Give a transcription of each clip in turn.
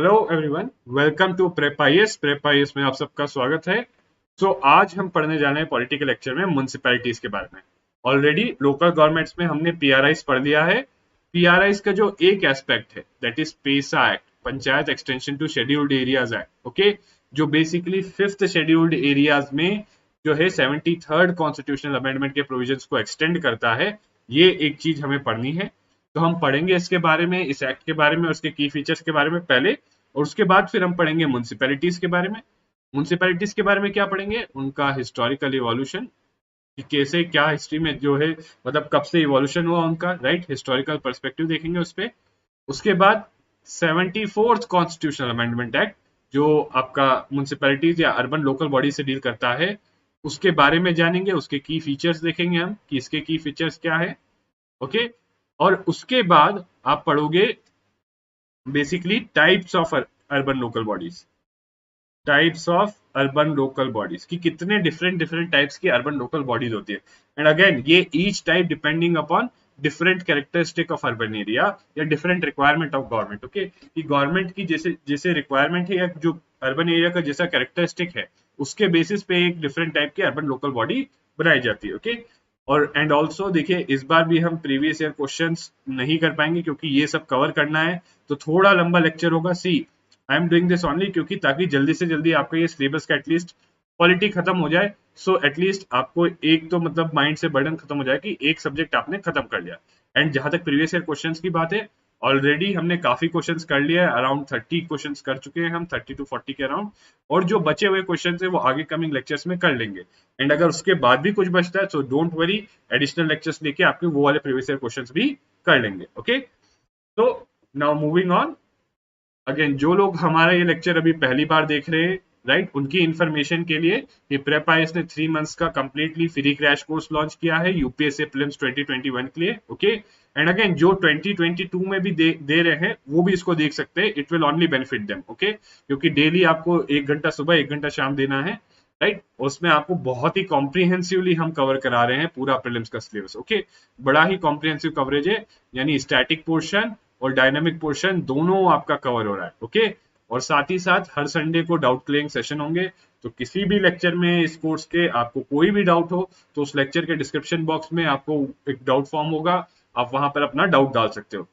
Hello everyone, welcome to prep IAS में आप सबका स्वागत है। आज हम पढ़ने जा रहे हैं पॉलिटिकल लेक्चर में म्युनिसिपैलिटीज के बारे में। ऑलरेडी लोकल गवर्नमेंट्स में हमने पीआरआईज पढ़ लिया है। पीआरआईज का जो एक एस्पेक्ट है that is PESA act, panchayat extension to scheduled areas act, okay, जो बेसिकली फिफ्थ शेड्यूल्ड एरियाज में जो है 73rd कॉन्स्टिट्यूशनल अमेंडमेंट के प्रोविजंस को एक्सटेंड करता है। ये एक चीज हमें पढ़नी है, तो हम पढ़ेंगे इसके बारे में, इस एक्ट के बारे में, उसके की फीचर्स के बारे में पहले, और उसके बाद फिर हम पढ़ेंगे म्युनिसिपैलिटीज के बारे में। म्युनिसिपैलिटीज के बारे में क्या पढ़ेंगे, उनका हिस्टोरिकल इवोल्यूशन, कि कैसे क्या हिस्ट्री में जो है मतलब कब से इवोल्यूशन हुआ उनका, राइट, हिस्टोरिकल पर्सपेक्टिव देखेंगे उस पे। उसके बाद 74th कॉन्स्टिट्यूशनल अमेंडमेंट एक्ट, जो आपका म्युनिसिपैलिटीज या अर्बन लोकल बॉडी से डील करता है, उसके बारे में जानेंगे, उसके की फीचर्स देखेंगे हम कि इसके की फीचर्स क्या है, ओके। और उसके बाद आप पढ़ोगे basically types of urban local bodies, types of urban local bodies की कितने डिफरेंट डिफरेंट टाइप्स की अर्बन लोकल बॉडीज होती है। एंड अगेन ये each type depending upon different characteristic of urban area या different requirement of government, okay, कि government की जैसे जैसे रिक्वायरमेंट है या जो अर्बन एरिया का जैसा कैरेक्टरिस्टिक है उसके बेसिस पे एक डिफरेंट टाइप की अर्बन लोकल बॉडी बनाई जाती है, ओके। और एंड ऑल्सो देखिए, इस बार भी हम प्रीवियस ईयर क्वेश्चंस नहीं कर पाएंगे क्योंकि ये सब कवर करना है, तो थोड़ा लंबा लेक्चर होगा। See I am doing this only क्योंकि ताकि जल्दी से जल्दी आपका ये सिलेबस का एटलीस्ट पॉलिटी खत्म हो जाए। सो एटलीस्ट आपको एक तो मतलब माइंड से बर्डन खत्म हो जाए कि एक सब्जेक्ट आपने खत्म कर लिया। एंड जहां तक प्रीवियस ईयर क्वेश्चंस की बात है, ऑलरेडी हमने काफी क्वेश्चंस कर लिया है, अराउंड 30 क्वेश्चंस कर चुके हैं हम, 30 to 40 के अराउंड। और जो बचे हुए क्वेश्चंस है वो आगे कमिंग लेक्चर्स में कर लेंगे। एंड अगर उसके बाद भी कुछ बचता है तो डोंट वरी, एडिशनल लेक्चर्स लेके आपके वो वाले प्रीवियस ईयर क्वेश्चंस भी कर लेंगे, ओके। तो नाउ मूविंग ऑन, अगेन जो लोग हमारा ये लेक्चर अभी पहली बार देख रहे हैं, राइट, उनकी इंफॉर्मेशन के लिए ये प्रेप आईएएस ने 3 मंथ्स का completely free crash course launch किया है यूपीएससी प्रीलिम्स 2021 के लिए, ओके। एंड अगेन जो 2022 में भी दे रहे हैं वो भी इसको देख सकते हैं, it will only benefit them, okay, क्योंकि डेली आपको 1 घंटा सुबह 1 घंटा शाम देना है, राइट। उसमें आपको बहुत ही कॉम्प्रिहेंसिवली हम कवर करा रहे हैं पूरा प्रीलिम्स का सिलेबस, ओके। बड़ा ही कॉम्प्रिहेंसिव कवरेज है, यानी स्टैटिक पोर्शन और डायनामिक पोर्शन दोनों आपका कवर हो रहा है, ओके। और साथ ही साथ हर संडे को डाउट क्लियरिंग सेशन होंगे, तो किसी भी लेक्चर में इस कोर्स के आपको कोई भी डाउट हो तो उस लेक्चर के डिस्क्रिप्शन बॉक्स में आपको एक डाउट फॉर्म होगा, आप वहां पर अपना डाउट डाल सकते हो,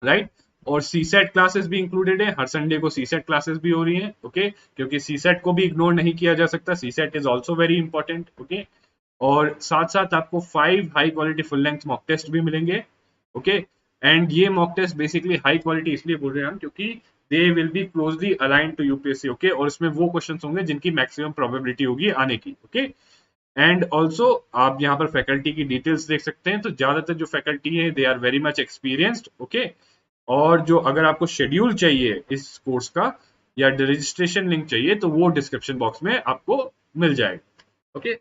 राइट। और सीसेट क्लासेस भी इंक्लूडेड है, हर संडे को सीसेट क्लासेस भी हो रही हैं, ओके, क्योंकि सीसेट को भी इग्नोर नहीं किया जा सकता, CSAT is also very important, okay. और साथ साथ आपको 5 high quality full length mock test भी मिलेंगे, ओके। एंड ये mock test basically high quality इसलिए बोल रहे हैं हम क्योंकि they will be closely align to UPSC, okay, और इसमें वो क्वेश्चंस होंगे जिनकी मैक्सिमम प्रोबेबिलिटी होगी आने की, ओके। एंड ऑल्सो आप यहाँ पर फैकल्टी की डिटेल्स देख सकते हैं, तो ज्यादातर जो फैकल्टी है they are very much experienced, okay. और जो अगर आपको शेड्यूल चाहिए इस कोर्स का या रजिस्ट्रेशन लिंक चाहिए तो वो डिस्क्रिप्शन बॉक्स में आपको मिल जाएगा, ओके।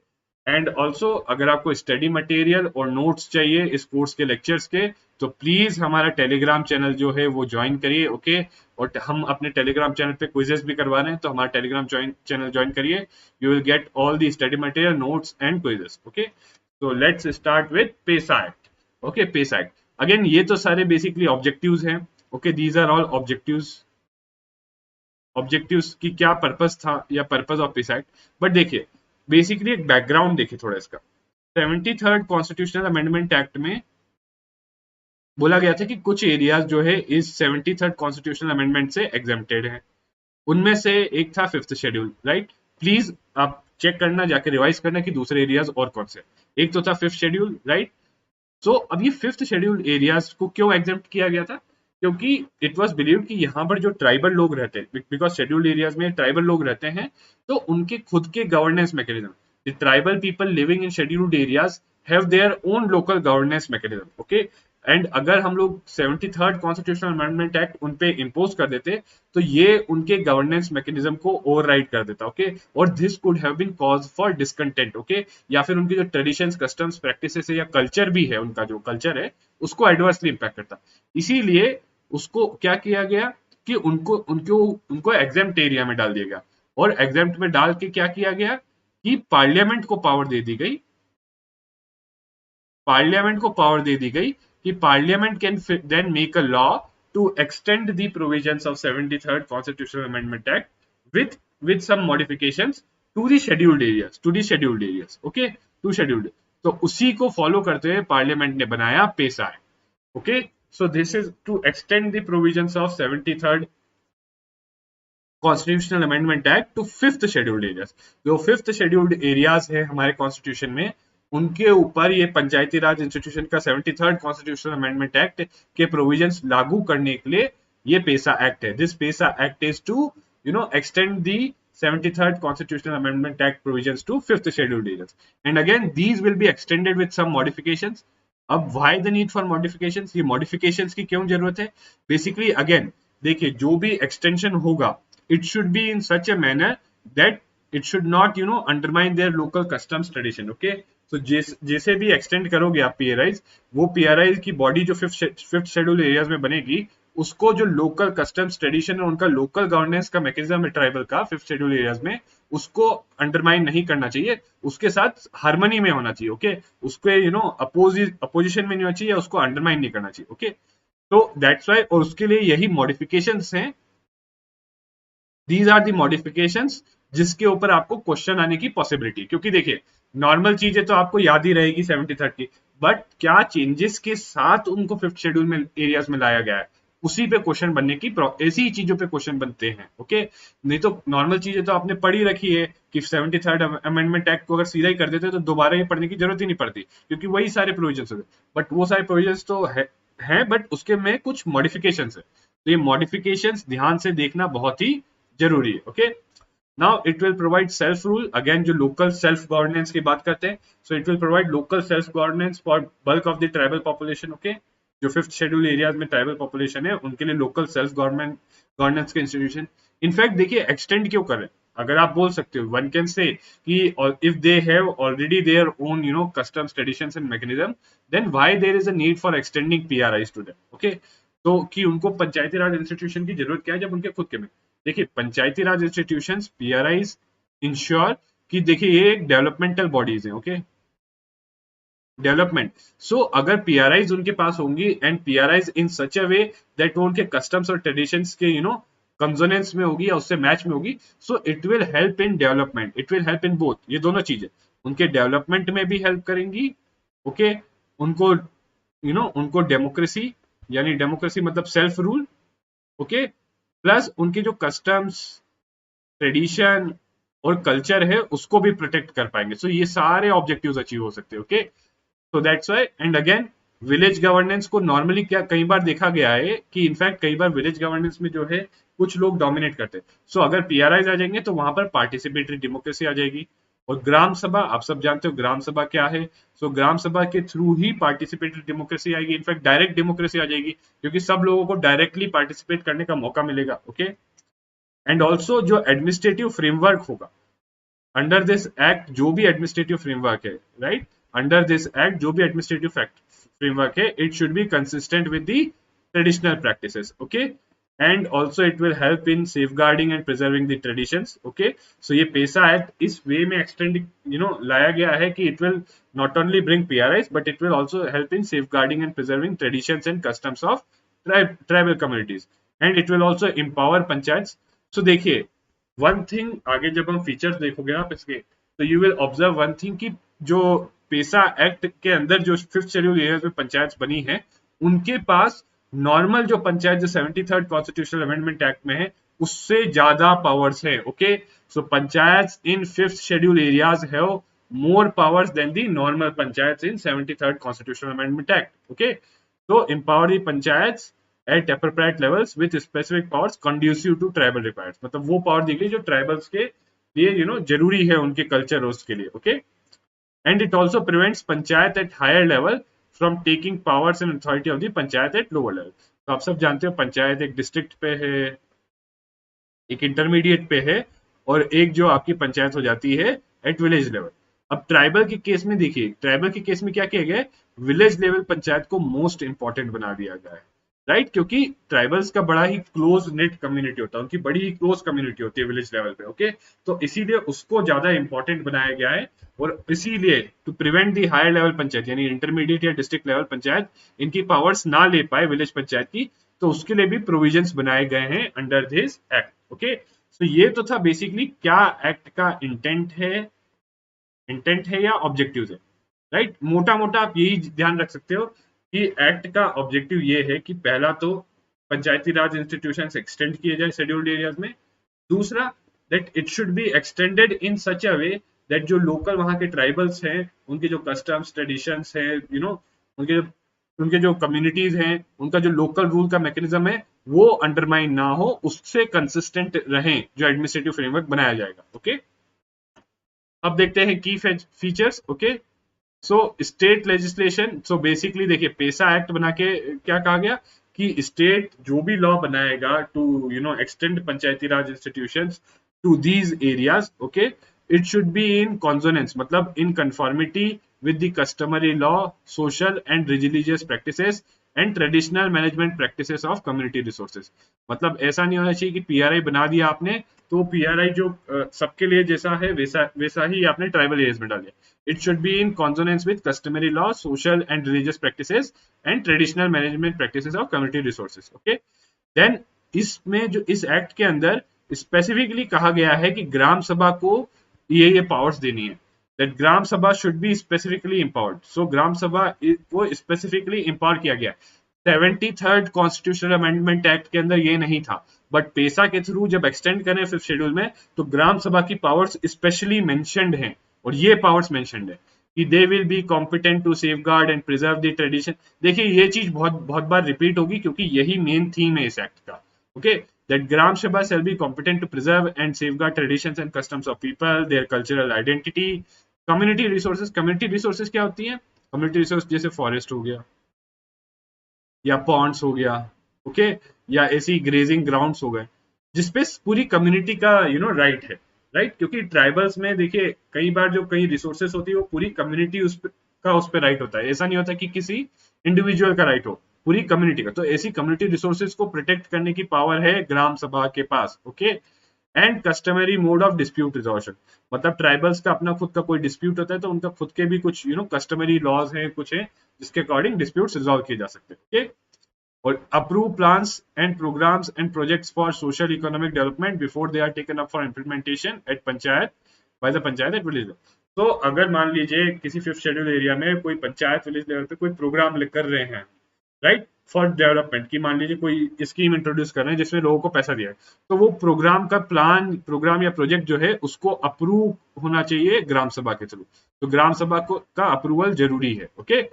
एंड ऑल्सो अगर आपको स्टडी मटेरियल और नोट्स चाहिए इस कोर्स के लेक्चर्स के, तो प्लीज हमारा टेलीग्राम चैनल जो है वो ज्वाइन करिए, ओके। और हम अपने टेलीग्राम चैनल पे क्विजेस भी करवा रहे हैं, तो हमारा टेलीग्राम चैनल ज्वाइन करिए, you will get all the study material, notes and quizzes, okay. तो let's start with PESA act, okay. PESA act, again ये तो सारे बेसिकली ऑब्जेक्टिव्स हैं, okay, these are all objectives. Objectives की क्या purpose था या purpose of this act, but देखिए बेसिकली एक बैकग्राउंड देखिए थोड़ा इसका। 73rd कॉन्स्टिट्यूशनल अमेंडमेंट एक्ट में बोला गया था कि कुछ एरियाज जो है इस 73rd कॉन्स्टिट्यूशनल अमेंडमेंट से एग्जेम्प्टेड है। उनमें से एक था फिफ्थ शेड्यूल, राइट। प्लीज आप चेक करना, जाके रिवाइज करना कि दूसरे एरियाज और कौन से। एक तो था फिफ्थ शेड्यूल, राइट। सो अब ये फिफ्थ शेड्यूल एरियाज को क्यों एग्जेम्प्ट किया गया था, क्योंकि इट वाज बिलीव्ड कि यहाँ पर जो ट्राइबल लोग रहते हैं, बिकॉज शेड्यूल्ड एरियाज में ट्राइबल लोग रहते हैं, तो उनके खुद के governance mechanism, the tribal people living in scheduled areas have their own local governance mechanism, okay. And अगर हम लोग 73rd कॉन्स्टिट्यूशनल अमेंडमेंट एक्ट उन पे इम्पोज कर देते तो ये उनके गवर्नेंस मैकेनिज्म को ओवरराइड कर देता, ओके। और this could have been cause for discontent, okay, या फिर उनकी जो ट्रेडिशंस, कस्टम्स, प्रैक्टिसेस है या कल्चर भी है, उनका जो कल्चर है उसको एडवर्सली इंपैक्ट करता। इसीलिए उसको क्या किया गया कि उनको उनको उनको एग्जेम्प्ट एरिया में डाल दिया गया, और एग्जेम्प्ट में डाल के क्या किया गया कि पार्लियामेंट को पावर दे दी गई, पार्लियामेंट को पावर दे दी गई कि parliament can then make a law to extend the provisions of 73rd Constitutional Amendment Act with some modifications to the scheduled areas, okay, to scheduled. तो उसी को फॉलो करते हुए पार्लियामेंट ने बनाया PESA act, okay. So this is to extend the provisions of 73rd constitutional amendment act to fifth scheduled areas. जो fifth scheduled areas है हमारे कॉन्स्टिट्यूशन में, उनके ऊपर ये पंचायती राज इंस्टीट्यूशन का 73rd कॉन्स्टिट्यूशनल अमेंडमेंट एक्ट के प्रोविजंस लागू करने के लिए ये पेसा एक्ट है. This PESA act is to extend the 73rd Constitutional Amendment Act provisions to 5th scheduled areas. And again, these will be extended with some modifications. अब why the need for modifications? ये modifications की क्यों जरूरत है? Basically, again, देखिए जो भी extension होगा, it should be in such a manner that it should not, undermine their local customs tradition. Okay? So जैसे भी extend करोगे आप PRIs, वो PRIs की body जो fifth scheduled areas में बनेगी, उसको जो लोकल कस्टम्स ट्रेडिशन है, उनका लोकल गवर्नेंस का मैकेनिज्म है ट्राइबल का फिफ्थ शेड्यूल एरियाज में, उसको अंडरमाइन नहीं करना चाहिए, उसके साथ हार्मनी में होना चाहिए. ओके, उसके अपोजिशन में नहीं होना चाहिए, उसको अंडरमाइन नहीं करना चाहिए. ओके, तो दैट्स व्हाई, और उसके लिए यही मॉडिफिकेशंस हैं. दीज आर दी मॉडिफिकेशंस जिसके ऊपर आपको क्वेश्चन आने की पॉसिबिलिटी, क्योंकि देखिए नॉर्मल चीजें तो आपको याद ही रहेगी 73rd की, बट क्या चेंजेस के साथ उनको फिफ्थ शेड्यूल में एरियाज में लाया गया है, उसी पे क्वेश्चन बनने की, ऐसी चीजों पे क्वेश्चन बनते हैं. ओके, नहीं तो नॉर्मल चीजें तो आपने पढ़ी रखी है कि 73rd अमेंडमेंट एक्ट को अगर सीधा ही कर देते तो दोबारा ये पढ़ने की जरूरत ही नहीं पड़ती, क्योंकि वही सारे प्रोविजंस होते. बट वो सारे प्रोविजंस तो है बट उसके में कुछ मॉडिफिकेशंस है, तो ये मॉडिफिकेशंस ध्यान से देखना बहुत ही जरूरी है. Okay, now it will provide self rule. Again जो लोकल सेल्फ गवर्नेंस की बात करते हैं, so it will provide local self governance for bulk of the tribal population. Okay, जो फिफ्थ शेड्यूल एरियाज में ट्राइबल पॉपुलेशन है, उनके लिए लोकल सेल्फ गवर्नेंस के इंस्टीट्यूशन. इनफैक्ट देखिए एक्सटेंड क्यों कर रहे हैं, अगर आप बोल सकते हो, वन कैन से कि if they have already their own customs traditions and mechanism, then why there is a need for extending PRIs to them. Okay, तो कि उनको पंचायती राज इंस्टीट्यूशन की जरूरत क्या है जब उनके खुद के में. देखिए पंचायती राज इंस्टीट्यूशंस PRIs इंश्योर कि देखिए ये एक डेवलपमेंटल बॉडीज है. Okay, development. सो अगर PRIs उनके पास होंगी and PRIs in such a way that वो उनके कस्टम्स और ट्रेडिशंस के कंसोनेंस में होगी या उससे मैच में होगी, so it will help in development, it will help in both. ये दोनों चीजें उनके डेवलपमेंट में भी हेल्प करेंगी. ओके, उनको उनको डेमोक्रेसी, यानी डेमोक्रेसी मतलब सेल्फ रूल. ओके, प्लस उनके जो कस्टम्स ट्रेडिशन और कल्चर है उसको भी प्रोटेक्ट कर पाएंगे. सो ये सारे ऑब्जेक्टिव्स अचीव हो सकते हैं. ओके, तो that's why. And again village governance को नॉर्मली क्या कई बार देखा गया है कि इनफैक्ट कई बार विलेज गवर्नेंस में जो है कुछ लोग डोमिनेट करते हैं. सो अगर PRIs आ जाएंगे तो वहां पर पार्टिसिपेटरी डेमोक्रेसी आ जाएगी. और ग्राम सभा, आप सब जानते हो ग्राम सभा क्या है. सो ग्राम सभा के थ्रू ही पार्टिसिपेटरी डेमोक्रेसी आएगी, इनफैक्ट डायरेक्ट डेमोक्रेसी आ जाएगी, क्योंकि सब लोगों को डायरेक्टली पार्टिसिपेट करने का मौका मिलेगा. ओके, एंड ऑल्सो जो एडमिनिस्ट्रेटिव फ्रेमवर्क होगा अंडर दिस एक्ट, जो भी एडमिनिस्ट्रेटिव फ्रेमवर्क है, राइट, अंडर दिस एक्ट जो भी एडमिनिस्ट्रेटिव फ्रेमवर्क है, it should be consistent with the traditional practices. Okay, and also it will help in safeguarding and preserving the traditions. Okay, so ये PESA act इस वे में extend लाया गया है कि it will not only bring PRIs but it will also help in safeguarding and preserving traditions and customs of tribal communities, and it will also empower panchayats. So देखिए one thing, आगे जब हम features देखोगे आप इसके, तो you will observe one thing कि जो पेसा एक्ट के अंदर जो फिफ्थ शेड्यूल एरियाज में पंचायत बनी है, उनके पास नॉर्मल जो पंचायत जो 73rd कॉन्स्टिट्यूशनल अमेंडमेंट एक्ट में है उससे ज्यादा पावर्स है. Okay, so panchayat in fifth schedule areas have more powers than the normal panchayat in 73rd constitutional amendment act. Okay, तो empower the panchayats at appropriate levels with specific powers conducive to tribal requirements. मतलब वो power दी गई जो tribals के लिए जरूरी है उनके कल्चर उसके लिए. Okay, and it also prevents panchayat at higher level from taking powers and authority of the panchayat at lower level. तो आप सब जानते हो पंचायत एक डिस्ट्रिक्ट पे है, एक इंटरमीडिएट पे है, और एक जो आपकी पंचायत हो जाती है एट विलेज लेवल. अब ट्राइबल के केस में देखिए, ट्राइबल के केस में क्या किया गया है, विलेज लेवल पंचायत को मोस्ट इंपॉर्टेंट बना दिया गया है, राइट, क्योंकि ट्राइबल्स का बड़ा ही क्लोज नेट कम्युनिटी होता है, उनकी बड़ी ही क्लोज कम्युनिटी होती है विलेज लेवल पे. ओके, तो इसीलिए उसको ज्यादा इंपॉर्टेंट बनाया गया है, और इसीलिए to prevent the higher level panchayat यानी इंटरमीडिएट या डिस्ट्रिक्ट लेवल पंचायत इनकी पावर्स ना ले पाए विलेज पंचायत की, तो उसके लिए भी प्रोविजंस बनाए गए हैं under this act. Okay, so ये तो था बेसिकली क्या एक्ट का इंटेंट है या ऑब्जेक्टिव है, राइट। मोटा मोटा आप यही ध्यान रख सकते हो कि एक्ट का ऑब्जेक्टिव ये है कि पहला तो पंचायती राज इंस्टीट्यूशंस एक्सटेंड किए जाए शेड्यूल्ड एरियाज में। दूसरा, that it should be extended in such a way that जो लोकल वहाँ के ट्राइबल्स हैं, उनके जो कस्टम्स ट्रेडिशंस हैं, उनके जो कम्युनिटीज हैं, उनका जो लोकल रूल का मैकेनिज्म है, वो अंडरमाइन ना हो, उससे कंसिस्टेंट रहें जो एडमिनिस्ट्रेटिव फ्रेमवर्क बनाया जाएगा। ओके, अब देखते हैं की फीचर्स। ओके, सो स्टेट लेजिस्लेशन, सो बेसिकली देखिए पेसा एक्ट बना के क्या कहा गया कि स्टेट जो भी लॉ बनाएगा to extend Panchayati Raj institutions to these areas, okay, it should be in consonance, मतलब in conformity with the customary law, social and religious practices and traditional management practices of community resources। मतलब ऐसा नहीं होना चाहिए कि PRI बना दिया आपने तो पीआरआई जो सबके लिए जैसा है वैसा वैसा ही आपने ट्राइबल एरियाज में डाल दिया। It should be in consonance with customary law, social and religious practices and traditional management practices of community resources. Okay, then इसमें जो इस एक्ट के अंदर स्पेसिफिकली कहा गया है कि ग्राम सभा को ये पावर्स देनी है, that ग्राम सभा should be specifically empowered। so ग्राम सभा को specifically empower किया गया। 73rd कॉन्स्टिट्यूशनल अमेंडमेंट एक्ट के अंदर ये नहीं था, बट पेसा के थ्रू जब एक्सटेंड करें फिफ्थ शेड्यूल में तो ग्राम सभा की पावर्स स्पेशली मेंशन्ड हैं, और ये पावर्स मेंशन्ड है कि they will be competent to safeguard and preserve the tradition. देखिए ये चीज बहुत बहुत बार रिपीट होगी क्योंकि यही मेन थीम है इस एक्ट का। Okay, that Gram Sabha shall be competent to preserve and safeguard traditions and customs of people, their cultural identity, community resources। community resources क्या होती हैं? community resource जैसे फॉरेस्ट हो गया या पॉन्ड्स हो गया, ओके, या ऐसी ग्रेजिंग ग्राउंड्स हो गए जिसपे पूरी कम्युनिटी का राइट है, राइट। क्योंकि ट्राइबल्स में देखिए कई बार जो कई रिसोर्सेस होती है वो पूरी कम्युनिटी उस पे राइट होता है, ऐसा नहीं होता कि किसी इंडिविजुअल का राइट हो, पूरी कम्युनिटी का। तो ऐसी कम्युनिटी रिसोर्सेज को प्रोटेक्ट करने की पावर है ग्राम सभा के पास। Okay, and customary mode of dispute resolution, मतलब ट्राइबल्स का अपना खुद का कोई डिस्प्यूट होता है तो उनका खुद के भी कुछ कस्टमरी लॉज हैं, कुछ हैं जिसके अकॉर्डिंग डिस्प्यूट रिजोल्व किए जा सकते हैं। ओके, और approve plans and programs and projects for social economic development before they are taken up for implementation at panchayat by the panchayat at village level। तो अगर मान लीजिए किसी फिफ्थ शेड्यूल एरिया में कोई पंचायत विलेज लेवल पे कोई प्रोग्राम कर रहे हैं, राइट, फॉर डेवलपमेंट की, मान लीजिए कोई स्कीम इंट्रोड्यूस कर रहे हैं जिसमें लोगों को पैसा दिया है, तो वो प्रोग्राम का प्रोग्राम या प्रोजेक्ट जो है उसको अप्रूव होना चाहिए ग्राम सभा के थ्रू। तो ग्राम सभा को का अप्रूवल जरूरी है। Okay,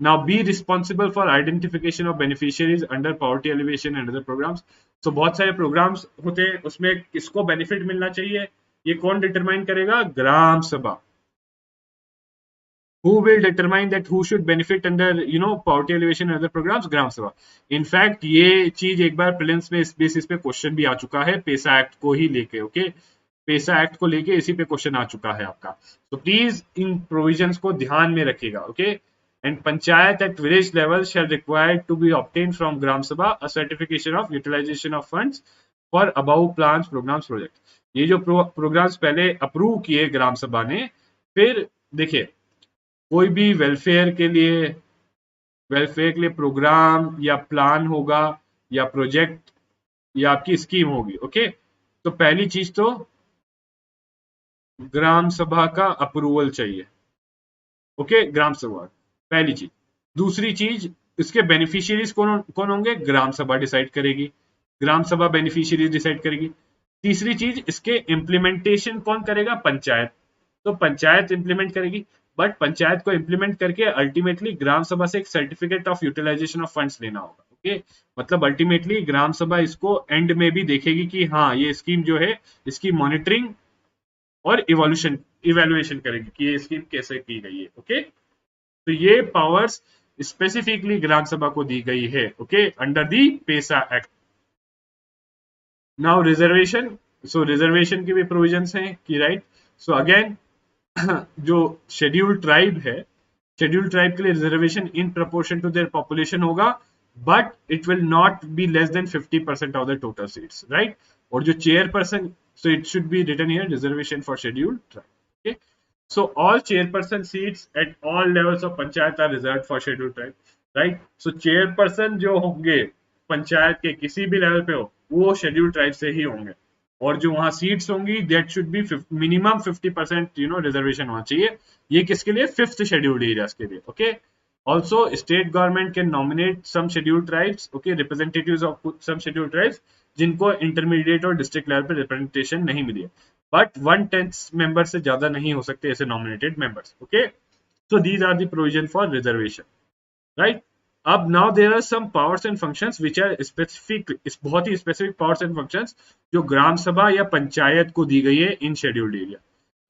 now be responsible for identification of beneficiaries under poverty alleviation and other programs। so बहुत सारे प्रोग्राम्स होते हैं उसमें किसको बेनिफिट मिलना चाहिए ये कौन डिटरमाइन करेगा? ग्राम सभा। who will determine that who should benefit under poverty alleviation and other programs? ग्राम सभा। इनफैक्ट ये चीज एक बार प्रीलिम्स में इस बेसिस पे क्वेश्चन भी आ चुका है पेसा एक्ट को ही लेके। ओके, पेसा एक्ट को लेके इसी पे क्वेश्चन आ चुका है आपका, तो प्लीज इन प्रोविजंस को ध्यान में रखिएगा। Okay, and panchayat at village level shall require to be obtained from gram sabha a certification of utilization of funds for above plans programs project। ये जो प्रोग्राम्स पहले अप्रूव किए ग्राम सभा ने, फिर देखिए कोई भी वेलफेयर के लिए प्रोग्राम या प्लान होगा या प्रोजेक्ट या आपकी स्कीम होगी, ओके, तो पहली चीज तो ग्राम सभा का अप्रूवल चाहिए। ओके, ग्राम सभा पहली चीज। दूसरी चीज, इसके बेनिफिशियरीज कौन कौन होंगे? ग्राम सभा डिसाइड करेगी, ग्राम सभा बेनिफिशियरीज डिसाइड करेगी। तीसरी चीज, इसके इम्प्लीमेंटेशन कौन करेगा? पंचायत। तो पंचायत इंप्लीमेंट करेगी, बट पंचायत को इंप्लीमेंट करके अल्टीमेटली ग्राम सभा से एक certificate of utilization of funds लेना होगा। ओके, मतलब अल्टीमेटली ग्राम सभा इसको एंड में भी देखेगी कि हाँ ये स्कीम जो है इसकी मॉनिटरिंग और इवेल्युएशन करेगी कि ये स्कीम कैसे की गई है। ओके, तो ये पावर्स स्पेसिफिकली ग्राम सभा को दी गई है। Okay, under the PESA act. Now reservation, so reservation की भी प्रोविजंस हैं कि राइट, सो अगेन जो शेड्यूल्ड ट्राइब है, शेड्यूल्ड ट्राइब के लिए reservation in proportion to their population होगा, but it will not be less than 50% of the total seats, right. और जो chairperson, so it should be written here reservation for scheduled tribe. Okay, so all chairperson seats at all levels of panchayat are reserved for scheduled tribe, right। so chairperson जो होंगे पंचायत के किसी भी level पे हो वो शेड्यूल्ड ट्राइब से ही होंगे, और जो वहां सीट्स होंगी that should be minimum 50% reservation होना चाहिए। ये किसके लिए? फिफ्थ शेड्यूल्ड एरियाज के लिए। Okay, also state government can nominate some scheduled tribes, okay, representatives of some scheduled tribes जिनको इंटरमीडिएट और डिस्ट्रिक्ट लेवल पे रिप्रेजेंटेशन नहीं मिली है, बट 1/10 मेंबर से ज्यादा नहीं हो सकते ऐसे nominated members. Okay, so these are the provision for reservation, right? अब now there are some powers and functions which are specific, इस बहुत ही स्पेसिफिक powers and functions जो ग्राम सभा या पंचायत को दी गई है इन शेड्यूल्ड एरिया।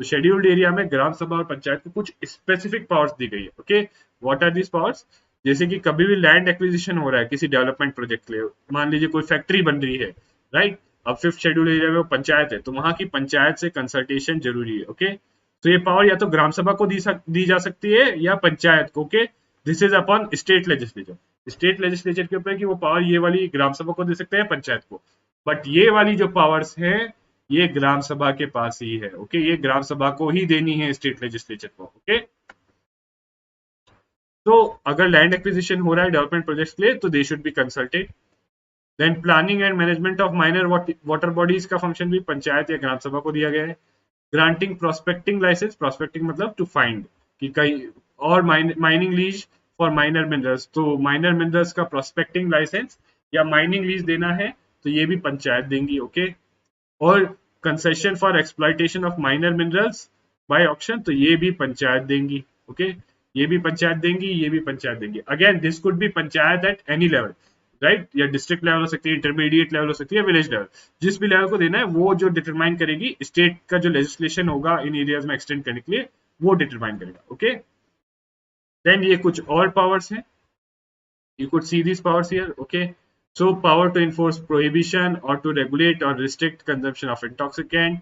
तो शेड्यूल्ड एरिया में ग्राम सभा और पंचायत को कुछ स्पेसिफिक पावर्स दी गई है। Okay, what are these powers? जैसे कि कभी भी लैंड एक्विजिशन हो रहा है किसी डेवलपमेंट प्रोजेक्ट के लिए, मान लीजिए कोई फैक्ट्री बन रही है, राइट? अब फिफ्थ शेड्यूल एरिया में पंचायत है तो वहां की पंचायत से कंसल्टेशन जरूरी है। ओके, तो ये पावर या तो ग्राम सभा को दी जा सकती है या पंचायत को। Okay, this is upon state legislature, state legislature के ऊपर कि वो पावर ये वाली ग्राम सभा को दे सकते हैं पंचायत को, बट ये वाली जो पावर्स है ये ग्राम सभा के पास ही है। ओके, ये ग्राम सभा को ही देनी है स्टेट लेजिस्लेचर को। ओके, तो अगर लैंड एक्विजिशन हो रहा है डेवलपमेंट प्रोजेक्ट्स के लिए तो they should be consulted. Then planning and management of minor water bodies का फंक्शन भी पंचायत या ग्राम सभा को दिया गया है। ग्रांटिंग प्रोस्पेक्टिंग लाइसेंस, प्रोस्पेक्टिंग मतलब टू फाइंड कि कहीं, और mining lease for minor minerals, तो माइनर मिनरल्स का प्रोस्पेक्टिंग लाइसेंस या माइनिंग लीज देना है तो ये भी पंचायत देंगी। ओके, और concession for exploitation of minor minerals by auction तो ये भी पंचायत देंगी। ओके, ये भी पंचायत देंगी, ये भी पंचायत देंगी। Again this could be panchayat at any level, right? या डिस्ट्रिक्ट लेवल हो सकती है, इंटरमीडिएट लेवल हो सकती है, विलेज लेवल, जिस भी लेवल को देना है वो जो डिटरमाइन करेगी, स्टेट का जो लेजिस्लेशन होगा इन एरियाज में एक्सटेंड करने के लिए वो डिटरमाइन करेगा। ओके, देन ये कुछ और पावर्स हैं, you could see these powers here. Okay, so power to enforce prohibition or to regulate or restrict consumption of intoxicant,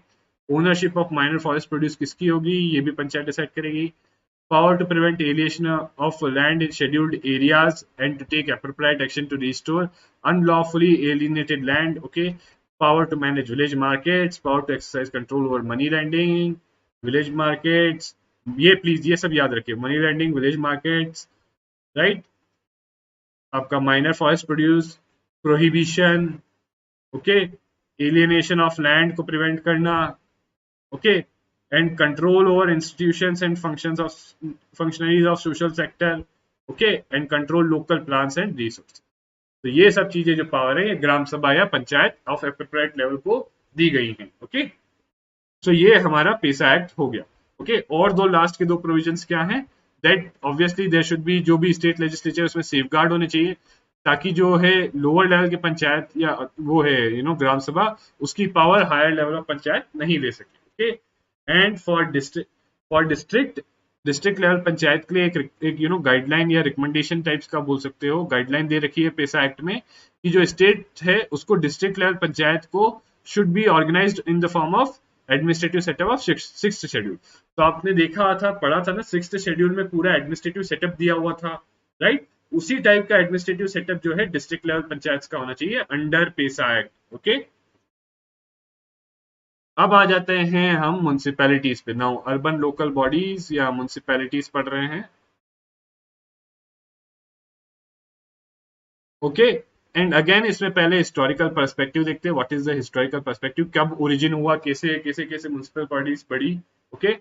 ownership of minor forest produce किसकी होगी, ये भी पंचायत डिसाइड करेगी। power to prevent alienation of land in scheduled areas and to take appropriate action to restore unlawfully alienated land. Okay, power to manage village markets, power to exercise control over money lending, village markets, ये please ये सब याद रखिए, money lending, village markets, right? आपका minor forest produce, prohibition, okay, alienation of land को prevent करना, okay, and control over institutions and functionaries of social sector, okay, and control local plans and resource. तो ये सब चीजें जो power है ये ग्राम सभा या पंचायत ऑफ एप्रोप्रिएट लेवल को दी गई हैं। ओके, सो ये हमारा पेसा एक्ट हो गया। ओके, और दो लास्ट के दो प्रोविजंस क्या हैं? That obviously there should be, जो भी स्टेट लेजिस्लेचर उसमें सेफगार्ड होने चाहिए ताकि जो है लोअर लेवल के पंचायत या वो है ग्राम सभा, उसकी power higher level of panchayat नहीं ले सके। Okay, and for district level panchayat के लिए एक गाइडलाइन या रिकमेंडेशन टाइप्स का बोल सकते हो, गाइडलाइन दे रखी है पेसा एक्ट में कि जो स्टेट है उसको डिस्ट्रिक्ट लेवल पंचायत को should be organized in the form of administrative setup of sixth schedule. तो आपने देखा था, पढ़ा था ना, सिक्स्थ शेड्यूल में पूरा एडमिनिस्ट्रेटिव सेटअप दिया हुआ था, राइट? उसी टाइप का एडमिनिस्ट्रेटिव सेटअप जो है डिस्ट्रिक्ट लेवल पंचायत का होना चाहिए अंडर पेसा एक्ट। ओके, अब आ जाते हैं हम म्युनिसिपैलिटीज पे। नाउ अर्बन लोकल बॉडीज या म्युनिसिपैलिटीज पढ़ रहे हैं। ओके, एंड अगेन इसमें पहले हिस्टोरिकल पर्सपेक्टिव देखते हैं। What is the historical perspective, कब ओरिजिन हुआ, कैसे कैसे कैसे म्युनिसिपल बॉडीज बड़ी। ओके,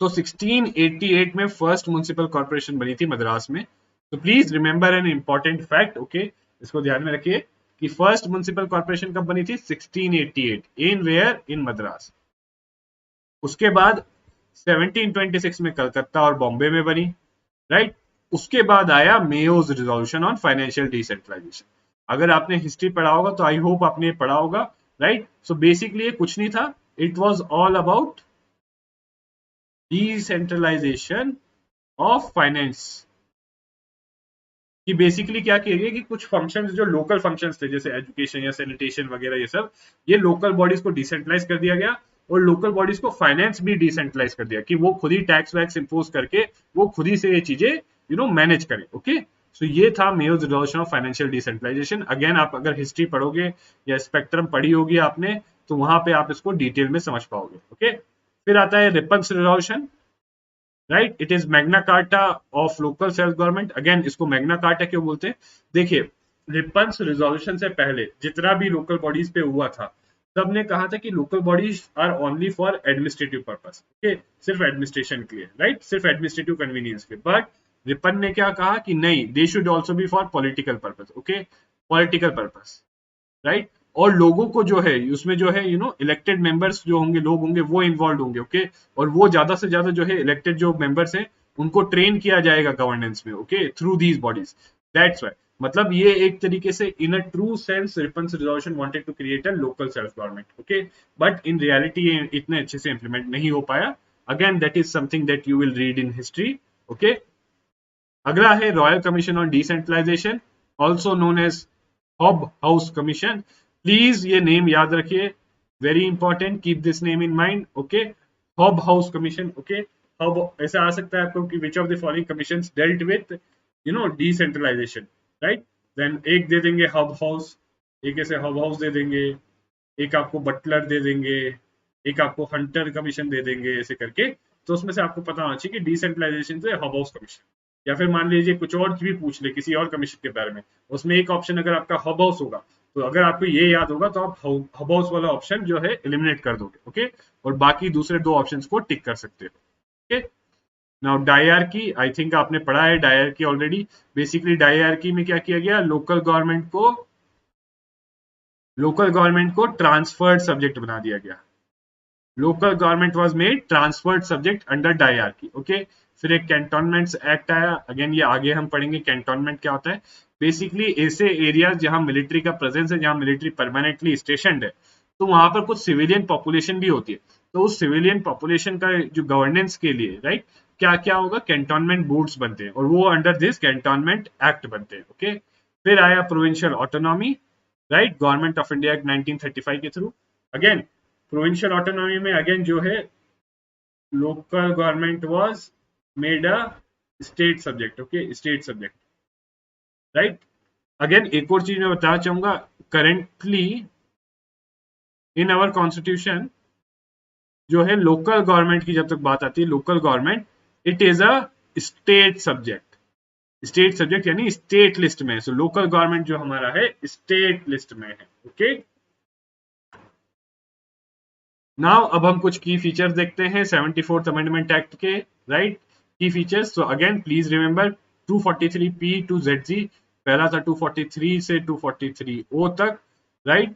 तो 1688 में फर्स्ट म्युनिसिपल कॉर्पोरेशन बनी थी मद्रास में। तो please remember an important fact, okay, इसको ध्यान में रखिए कि फर्स्ट म्युनिसिपल कॉर्पोरेशन कब बनी थी? 1688, इन वेयर? इन मद्रास। उसके बाद 1726 में कलकत्ता और बॉम्बे में बनी, राइट? उसके बाद आया मेयोज रिजोल्यूशन ऑन फाइनेंशियल डिसेंट्रलाइजेशन। अगर आपने हिस्ट्री पढ़ा होगा तो आई होप आपने पढ़ा होगा, राइट? सो बेसिकली कुछ नहीं था, it was all about decentralization of finance. कि बेसिकली क्या किया गया कि कुछ फंक्शंस जो लोकल फंक्शंस थे जैसे एजुकेशन या सैनिटेशन वगैरह, ये सब ये लोकल बॉडीज को डिसेंट्रलाइज कर दिया गया, और लोकल बॉडीज को फाइनेंस भी डिसेंट्रलाइज कर दिया कि वो खुद ही टैक्स वैक्स इंपोज करके वो खुद ही से ये चीजें मैनेज करें। ओके, सो ये था Mayo's resolution of financial decentralisation. Again आप अगर हिस्ट्री पढ़ोगे या स्पेक्ट्रम पढ़ी होगी आपने तो वहां पे आप इसको डिटेल में समझ पाओगे। ओके, फिर आता है Ripon's resolution. Right, it is Magna Carta of local self government. Again इसको मैग्ना कार्टा क्यों बोलते हैं? देखिए, रिपन्स रिजोल्यूशन से पहले जितना भी लोकल बॉडीज पे हुआ था, सबने कहा था कि local bodies are only for administrative purpose, okay, सिर्फ एडमिनिस्ट्रेशन के लिए, राइट, सिर्फ एडमिनिस्ट्रेटिव कन्वीनियंस के। बट रिपन ने क्या कहा कि नहीं, they should also be for political purpose, okay, political purpose, right. और लोगों को जो है उसमें जो है इलेक्टेड मेंबर्स जो होंगे, लोग होंगे, वो इन्वॉल्व होंगे, ओके, और वो ज्यादा से ज्यादा जो है इलेक्टेड जो मेंबर्स हैं उनको ट्रेन किया जाएगा गवर्नेंस में, okay, through these bodies. That's why, मतलब ये एक तरीके से in a true sense Ripon's resolution wanted to create a local self government, okay, but in reality ये इतने अच्छे से इंप्लीमेंट नहीं हो पाया। Again that is something that you will read in history, okay. अगला है royal commission on decentralisation, also known as Hobhouse commission. Please ये नेम याद रखिए, very important, keep this name in mind, okay. Hobhouse commission, okay. हब ऐसा आ सकता है आपको कि which of the following commissions dealt with decentralization, right. Then एक दे देंगे हब हाउस, एक ऐसे हब हाउस दे देंगे, एक आपको बटलर दे देंगे, एक आपको हंटर कमीशन दे देंगे, ऐसे करके। तो उसमें से आपको पता होना चाहिए कि डिसेंट्रलाइजेशन से हब हाउस कमीशन, या फिर मान लीजिए कुछ और भी पूछ ले किसी और कमीशन के बारे में, उसमें एक ऑप्शन अगर आपका हब हाउस होगा, तो अगर आपको ये याद होगा तो आप हब हाउस वाला ऑप्शन जो है एलिमिनेट कर दोगे, ओके, और बाकी दूसरे दो ऑप्शंस को टिक कर सकते हो, okay. Now dyarchy, I think आपने पढ़ा है डायरकी ऑलरेडी। बेसिकली डायरकी में क्या किया गया, लोकल गवर्नमेंट को ट्रांसफर्ड सब्जेक्ट बना दिया गया। Local government was made transferred subject under dyarchy, okay. फिर एक कैंटोनमेंट्स एक्ट आया, अगेन ये आगे हम पढ़ेंगे कैंटोनमेंट क्या होता है। बेसिकली ऐसे एरियाज जहां मिलिट्री का प्रेजेंस है, जहां मिलिट्री परमानेंटली स्टेशनड है, तो वहां पर कुछ सिविलियन पॉपुलेशन भी होती है। तो उस सिविलियन पॉपुलेशन का जो गवर्नेंस के लिए, राइट, क्या क्या होगा, कैंटोनमेंट बोर्ड्स बनते हैं, और वो अंडर दिस कैंटोनमेंट एक्ट बनते हैं, ओके। फिर आया provincial autonomy, right, government of India act 1935 के थ्रू। अगेन प्रोविंशियल ऑटोनॉमी में अगेन जो है local government was made a state subject, okay, state subject, right. Again एक और चीज मैं बताना चाहूंगा, करेंटली इन आवर कॉन्स्टिट्यूशन जो है लोकल गवर्नमेंट की जब तक बात आती है, local government it is a state subject, state subject यानी स्टेट लिस्ट में। सो लोकल गवर्नमेंट जो हमारा है स्टेट लिस्ट में है, ओके। नाउ अब हम कुछ की फीचर्स देखते हैं 74th अमेंडमेंट एक्ट के, राइट। की features, so again please remember 243P to ZG, पहला था 243 से 243O तक, राइट,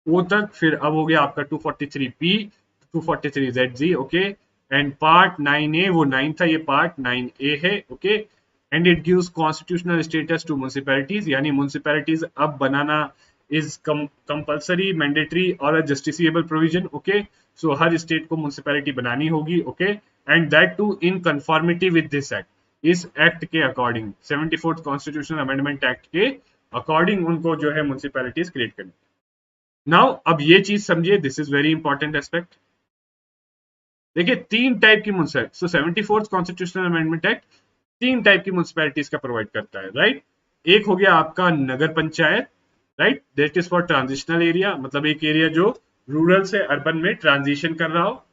ओ तक। फिर अब हो गया आपका 243P 243ZG, okay. And part 9A, वो 9 था, ये पार्ट 9A है, okay. And it gives constitutional status to municipalities, यानी म्युनिसिपैलिटीज अब बनाना इज कंपल्सरी, मैंडेटरी और a justiciable provision, okay. So हर स्टेट को म्युनिसिपैलिटी बनानी होगी, okay, and that too in conformity with this act. इस एक्ट के according, 74th constitutional amendment act के अकॉर्डिंग उनको जो है म्युनिसिपैलिटीज क्रिएट करनी। नाउ अब ये चीज समझिए, this is very important aspect. देखिए तीन टाइप की municipality, so 74th constitutional amendment act तीन टाइप की म्युनिसिपैलिटीज का प्रोवाइड करता है, राइट। एक हो गया आपका nagar panchayat, right, that is for transitional area, मतलब एक एरिया जो रूरल से अर्बन में ट्रांजिशन कर रहा हो।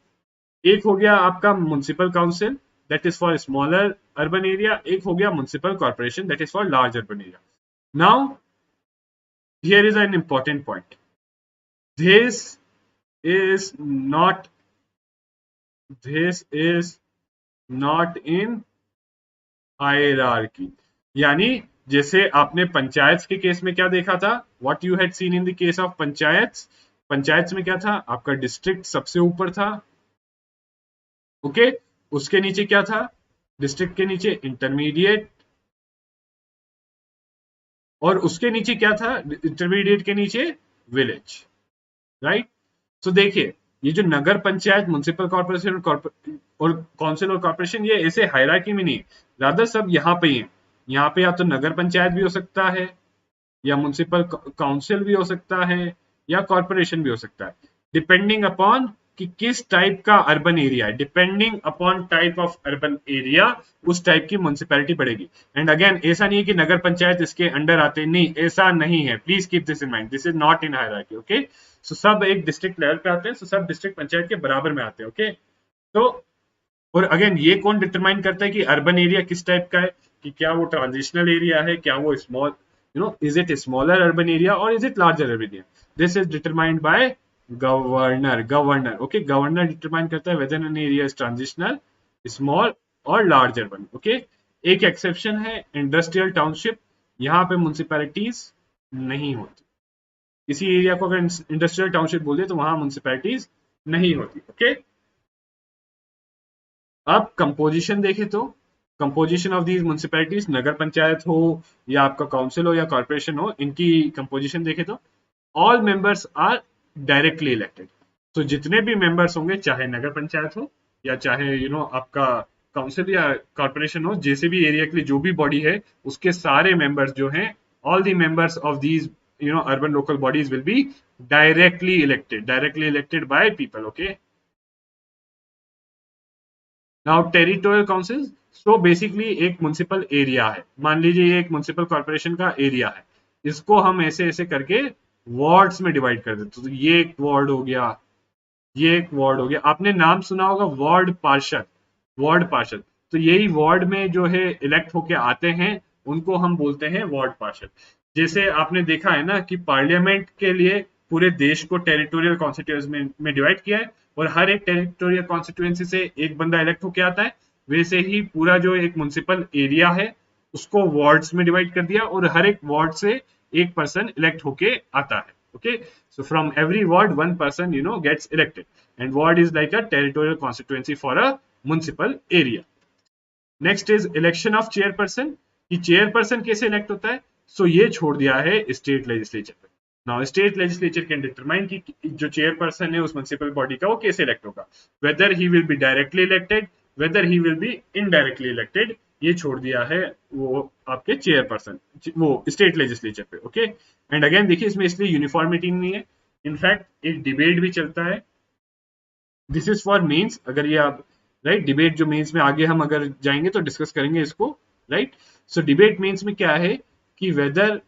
एक हो गया आपका municipal council, that is for smaller urban area. एक हो गया municipal corporation, that is for large urban area. Now here is an important point, this is not this is not in hierarchy, यानी जैसे आपने पंचायत के केस में क्या देखा था, what you had seen in the case of panchayat में क्या था, आपका डिस्ट्रिक्ट सबसे ऊपर था, ओके। उसके नीचे क्या था, डिस्ट्रिक्ट के नीचे इंटरमीडिएट, और उसके नीचे क्या था, इंटरमीडिएट के नीचे विलेज, राइट। तो देखिए ये जो नगर पंचायत, म्युनिसिपल कॉर्पोरेशन और काउंसिल और कॉर्पोरेशन, ये ऐसे हायरार्की में नहीं, रादर सब यहाँ पे ही है। यहाँ पे या तो नगर पंचायत भी हो सकता है, या म्युनिसिपल काउंसिल भी हो सकता है, या कॉर्पोरेशन भी हो सकता है, डिपेंडिंग अपॉन कि किस टाइप का अर्बन एरिया है। Depending upon type of urban area उस टाइप की म्युनिसिपैलिटी पड़ेगी। एंड अगेन ऐसा नहीं है कि नगर पंचायत इसके अंडर आते, नहीं, ऐसा नहीं है, please keep this in mind, this is not in hierarchy, okay. So सब एक डिस्ट्रिक्ट लेवल पे आते हैं, सो सब डिस्ट्रिक्ट पंचायत के बराबर में आते हैं, ओके। तो और अगेन ये कौन डिटरमाइन करता है कि अर्बन एरिया किस टाइप का है, कि क्या वो ट्रांजिशनल एरिया है, क्या वो small, is it smaller urban area और is it larger urban area. This is determined by governor. Okay, governor determine करता है whether an area is transitional, small और लार्ज अर्बन. ओके, एक एक्सेप्शन है industrial township. यहाँ पे municipalities नहीं होती. किसी एरिया को अगर इंडस्ट्रियल टाउनशिप बोल दे तो वहां म्युनिसिपैलिटीज नहीं होती. ओके, अब कंपोजिशन देखें तो कंपोजिशन ऑफ दीज म्युनिसिपैलिटीज, नगर पंचायत हो या आपका काउंसिल हो या कॉर्पोरेशन हो, इनकी कंपोजिशन देखें तो all members are directly elected. तो जितने भी मेंबर्स होंगे, चाहे नगर पंचायत हो या चाहे आपका काउंसिल या कॉर्पोरेशन हो, जैसे भी एरिया के लिए जो भी बॉडी है, उसके सारे मेंबर्स जो हैं, all the members of these urban local bodies will be directly elected by people. Okay, now territorial council. So basically एक म्युनिसिपल एरिया है, मान लीजिए ये एक म्युनिसिपल कॉर्पोरेशन का एरिया है, इसको हम ऐसे ऐसे करके वार्ड्स में डिवाइड कर देते. तो ये एक वार्ड हो गया, ये एक वार्ड हो गया. आपने नाम सुना होगा वार्ड पार्षद. वार्ड पार्षद, तो यही वार्ड में जो है इलेक्ट होके आते हैं, उनको हम बोलते हैं वार्ड पार्षद. जैसे आपने देखा है ना कि पार्लियामेंट के लिए पूरे देश को टेरिटोरियल कॉन्स्टिट्यूएंसी में डिवाइड किया है, और हर एक टेरिटोरियल कॉन्स्टिट्यूएंसी से एक बंदा इलेक्ट होके आता है. वैसे ही पूरा जो एक म्युनिसिपल एरिया है, उसको वार्ड्स में डिवाइड कर दिया, और हर एक वार्ड से एक पर्सन इलेक्ट होके आता है. Okay, so from every ward one person gets elected, and ward is like a territorial constituency for a municipal area. Next is election of chairperson. कि chairperson कैसे elect होता है, so ये छोड़ दिया है state legislature पे. Now state legislature can determine कि जो chairperson है उस municipal body का वो कैसे elect होगा, whether he will be directly elected, whether he will be indirectly elected. ये छोड़ दिया है वो आपके चेयरपर्सन, वो स्टेट लेजिस्लेचर पे. ओके, एंड अगेन देखिए इसमें इसलिए यूनिफॉर्मिटी नहीं है. इनफैक्ट एक डिबेट भी चलता है. This is for mains. अगर ये आप राइट डिबेट जो मेंस में आगे हम अगर जाएंगे तो डिस्कस करेंगे इसको. राइट, सो डिबेट मेंस में क्या है कि वेदर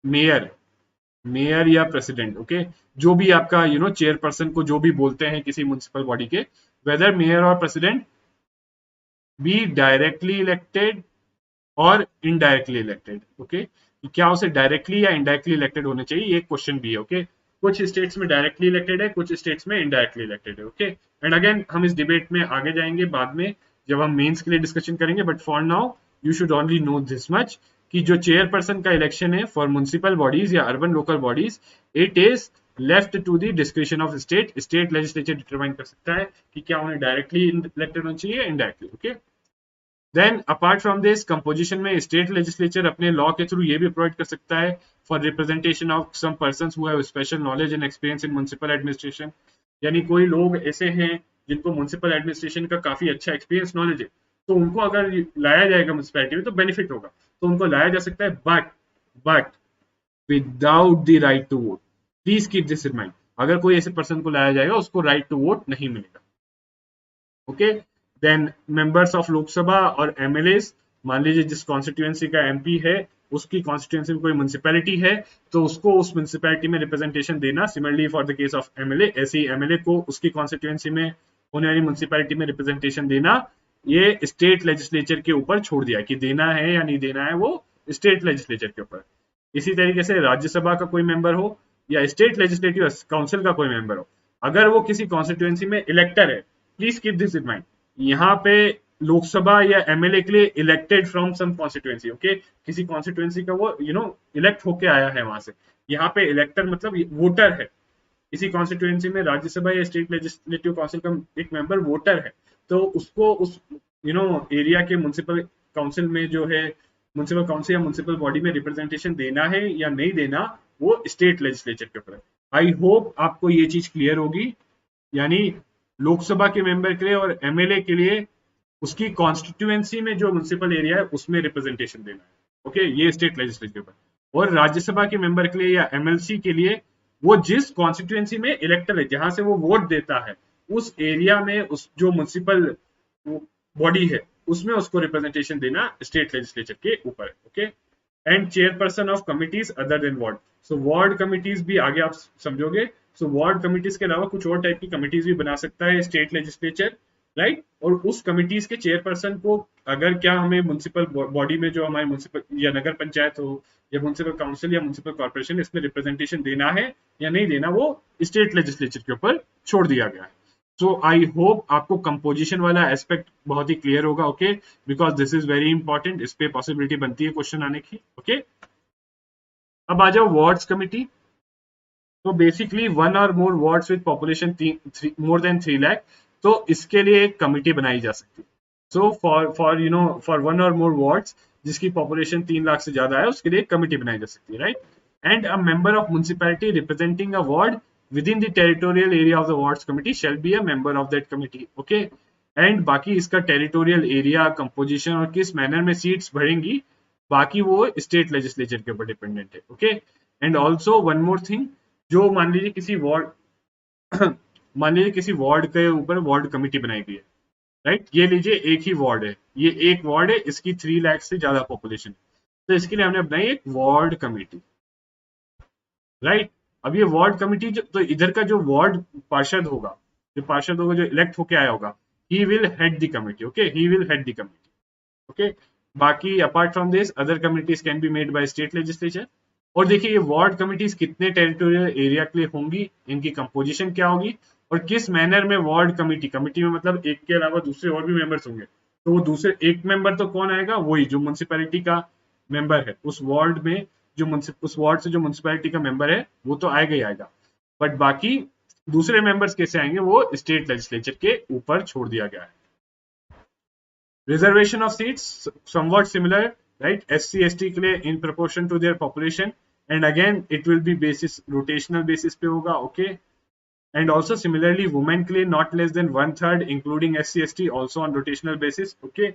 मेयर या प्रेसिडेंट, ओके, जो भी आपका चेयरपर्सन को जो भी बोलते हैं किसी म्युनिसिपल बॉडी के, वेदर मेयर और प्रेसिडेंट बी डायरेक्टली इलेक्टेड और इनडायरेक्टली इलेक्टेड. ओके, क्या उसे डायरेक्टली या इनडायरेक्टली इलेक्टेड होने चाहिए, ये क्वेश्चन भी है. ओके, कुछ स्टेट्स में डायरेक्टली इलेक्टेड है, कुछ स्टेट्स में इनडायरेक्टली इलेक्टेड है. ओके, एंड अगेन हम इस डिबेट में आगे जाएंगे बाद में जब हम मेंस के लिए डिस्कशन करेंगे. But for now you should only know this much कि जो चेयरपर्सन का इलेक्शन है फॉर म्युनिसिपल बॉडीज या urban local bodies, it is left to the description of state. State legislature determine कर सकता है कि क्या उन्हें डायरेक्टली इलेक्टेड होना चाहिए, indirectly. Okay, then apart from this composition में स्टेट लेजिस्लेचर अपने लॉ के थ्रू ये भी प्रोवाइड कर सकता है for representation of some persons who have special knowledge and experience in municipal administration. यानी कोई लोग ऐसे हैं जिनको म्युनिसिपल एडमिनिस्ट्रेशन का काफी अच्छा एक्सपीरियंस नॉलेज है, तो उनको अगर लाया जाएगा म्युनिसिपैलिटी में तो बेनिफिट होगा, तो उनको लाया जा सकता है. But without the right to vote. Please keep this in mind. अगर कोई ऐसे पर्सन को लाया जाएगा उसको राइट टू वोट नहीं मिलेगा. Okay, then members of Lok Sabha और एमएलए. मान लीजिए जिस कॉन्स्टिट्यूएंसी का एमपी है उसकी कॉन्स्टिट्यूएंसी में कोई म्युनिसिपैलिटी है, तो उसको उस म्युनिसिपैलिटी में रिप्रेजेंटेशन देना. Similarly for the case of MLA, ऐसे ही एमएलए को उसकी कॉन्स्टिट्यूएंसी में होने वाली म्युनिसिपैलिटी में रिप्रेजेंटेशन देना, ये स्टेट लेजिस्लेचर के ऊपर छोड़ दिया कि देना है या नहीं देना है, वो स्टेट लेजिस्लेचर के ऊपर. इसी तरीके से राज्यसभा का कोई मेंबर हो या स्टेट लेजिस्लेटिव काउंसिल का कोई मेंबर हो, अगर वो किसी कॉन्स्टिट्यूएंसी में इलेक्टर है, please keep this in mind. यहाँ पे लोकसभा या एमएलए के लिए elected from some constituency. Okay, किसी कॉन्स्टिट्यूएंसी का वो इलेक्ट होके आया है वहां से. यहाँ पे इलेक्टर मतलब वोटर है. इसी कॉन्स्टिट्यूएंसी में राज्यसभा या स्टेट लेजिस्लेटिव काउंसिल का एक मेंबर वोटर है, तो उसको उस एरिया के म्युनिसिपल काउंसिल में जो है म्युनिसिपल काउंसिल या म्युनिसिपल बॉडी में रिप्रेजेंटेशन देना है या नहीं देना, वो स्टेट लेजिस्लेचर के ऊपर है. आई होप आपको ये चीज क्लियर होगी. यानी लोकसभा के मेंबर के लिए और एमएलए के लिए उसकी कॉन्स्टिट्यूएंसी में जो म्युनिसिपल एरिया है उसमें रिप्रेजेंटेशन देना है. ओके, ये स्टेट लेजिस्लेचर पर. और राज्यसभा के मेंबर के लिए या एमएलसी के लिए वो जिस कॉन्स्टिट्यूएंसी में इलेक्टर है, जहां से वो वोट देता है, उस एरिया में उस जो म्युनिसिपल बॉडी है उसमें उसको रिप्रेजेंटेशन देना स्टेट लेजिस्लेचर के ऊपर है. Okay, and chairperson of committees other than ward. So ward committees भी आगे आप समझोगे. सो वार्ड कमिटीज के अलावा कुछ और टाइप की कमिटीज भी बना सकता है स्टेट लेजिस्लेचर. राइट। और उस कमिटीज के चेयरपर्सन को अगर क्या हमें म्युनिसिपल बॉडी में जो हमारे म्युनिसिपल या नगर पंचायत हो या म्युनिसिपल काउंसिल या म्युनिसिपल कॉर्पोरेशन इसमें रिप्रेजेंटेशन देना है या नहीं देना, वो स्टेट लेजिस्लेचर के ऊपर छोड़ दिया गया है। सो आई होप आपको कंपोजिशन वाला एस्पेक्ट बहुत ही क्लियर होगा, okay, because this is very important, इस पे पॉसिबिलिटी बनती है क्वेश्चन आने की, ओके। अब आ जाओ वार्ड्स कमिटी। तो बेसिकली वन और more wards with population more than 3 lakh, तो इसके लिए एक कमिटी बनाई जा सकती है। सो फॉर वन और मोर वार्ड्स जिसकी पॉपुलेशन 3 लाख से ज्यादा है, उसके लिए एक कमिटी बनाई जा सकती है, right. And a member of municipality representing a ward within the territorial area of the wards committee shall be a member of that committee, okay। And बाकी इसका टेरिटोरियल एरिया, कंपोजिशन और किस मैनर में seats बढ़ेंगी, बाकी वो state legislature के ऊपर डिपेंडेंट है, okay. And also one more thing, जो मान लीजिए किसी वार्ड मान लीजिए किसी वार्ड के ऊपर वार्ड कमेटी बनाई गई है, राइट। ये लीजिए एक ही वार्ड है, ये एक वार्ड है, इसकी 3 लाख से ज्यादा पॉपुलेशन, तो इसके लिए हमने बनाई एक वार्ड कमेटी, राइट। अब ये वार्ड कमेटी तो इधर का जो वार्ड पार्षद होगा, जो इलेक्ट होके आया होगा, he will head the committee, okay, he will head the committee, okay. बाकी apart from this other committees can be made by state legislature. और देखिए ये वार्ड कमिटीज कितने टेरिटोरियल एरिया के लिए होंगी, इनकी कंपोजिशन क्या होगी, और किस मैनर में वार्ड कमिटी में मतलब एक के अलावा दूसरे और भी मेंबर्स होंगे, तो वो दूसरे एक मेंबर तो कौन आएगा, वही जो म्युनिसिपैलिटी का मेंबर है उस वार्ड में, जो उस वार्ड से जो म्युनिसिपैलिटी का मेंबर है वो तो आएगा ही आएगा, बट बाकी दूसरे मेंबर्स कैसे आएंगे वो स्टेट लेजिस्लेचर के ऊपर छोड़ दिया गया है। Reservation of seats somewhat similar, right, SC ST के लिए in proportion to their population, and again it will be basis rotational basis पे होगा, okay. And also similarly women के लिए not less than 1/3 including SC ST also on rotational basis, okay.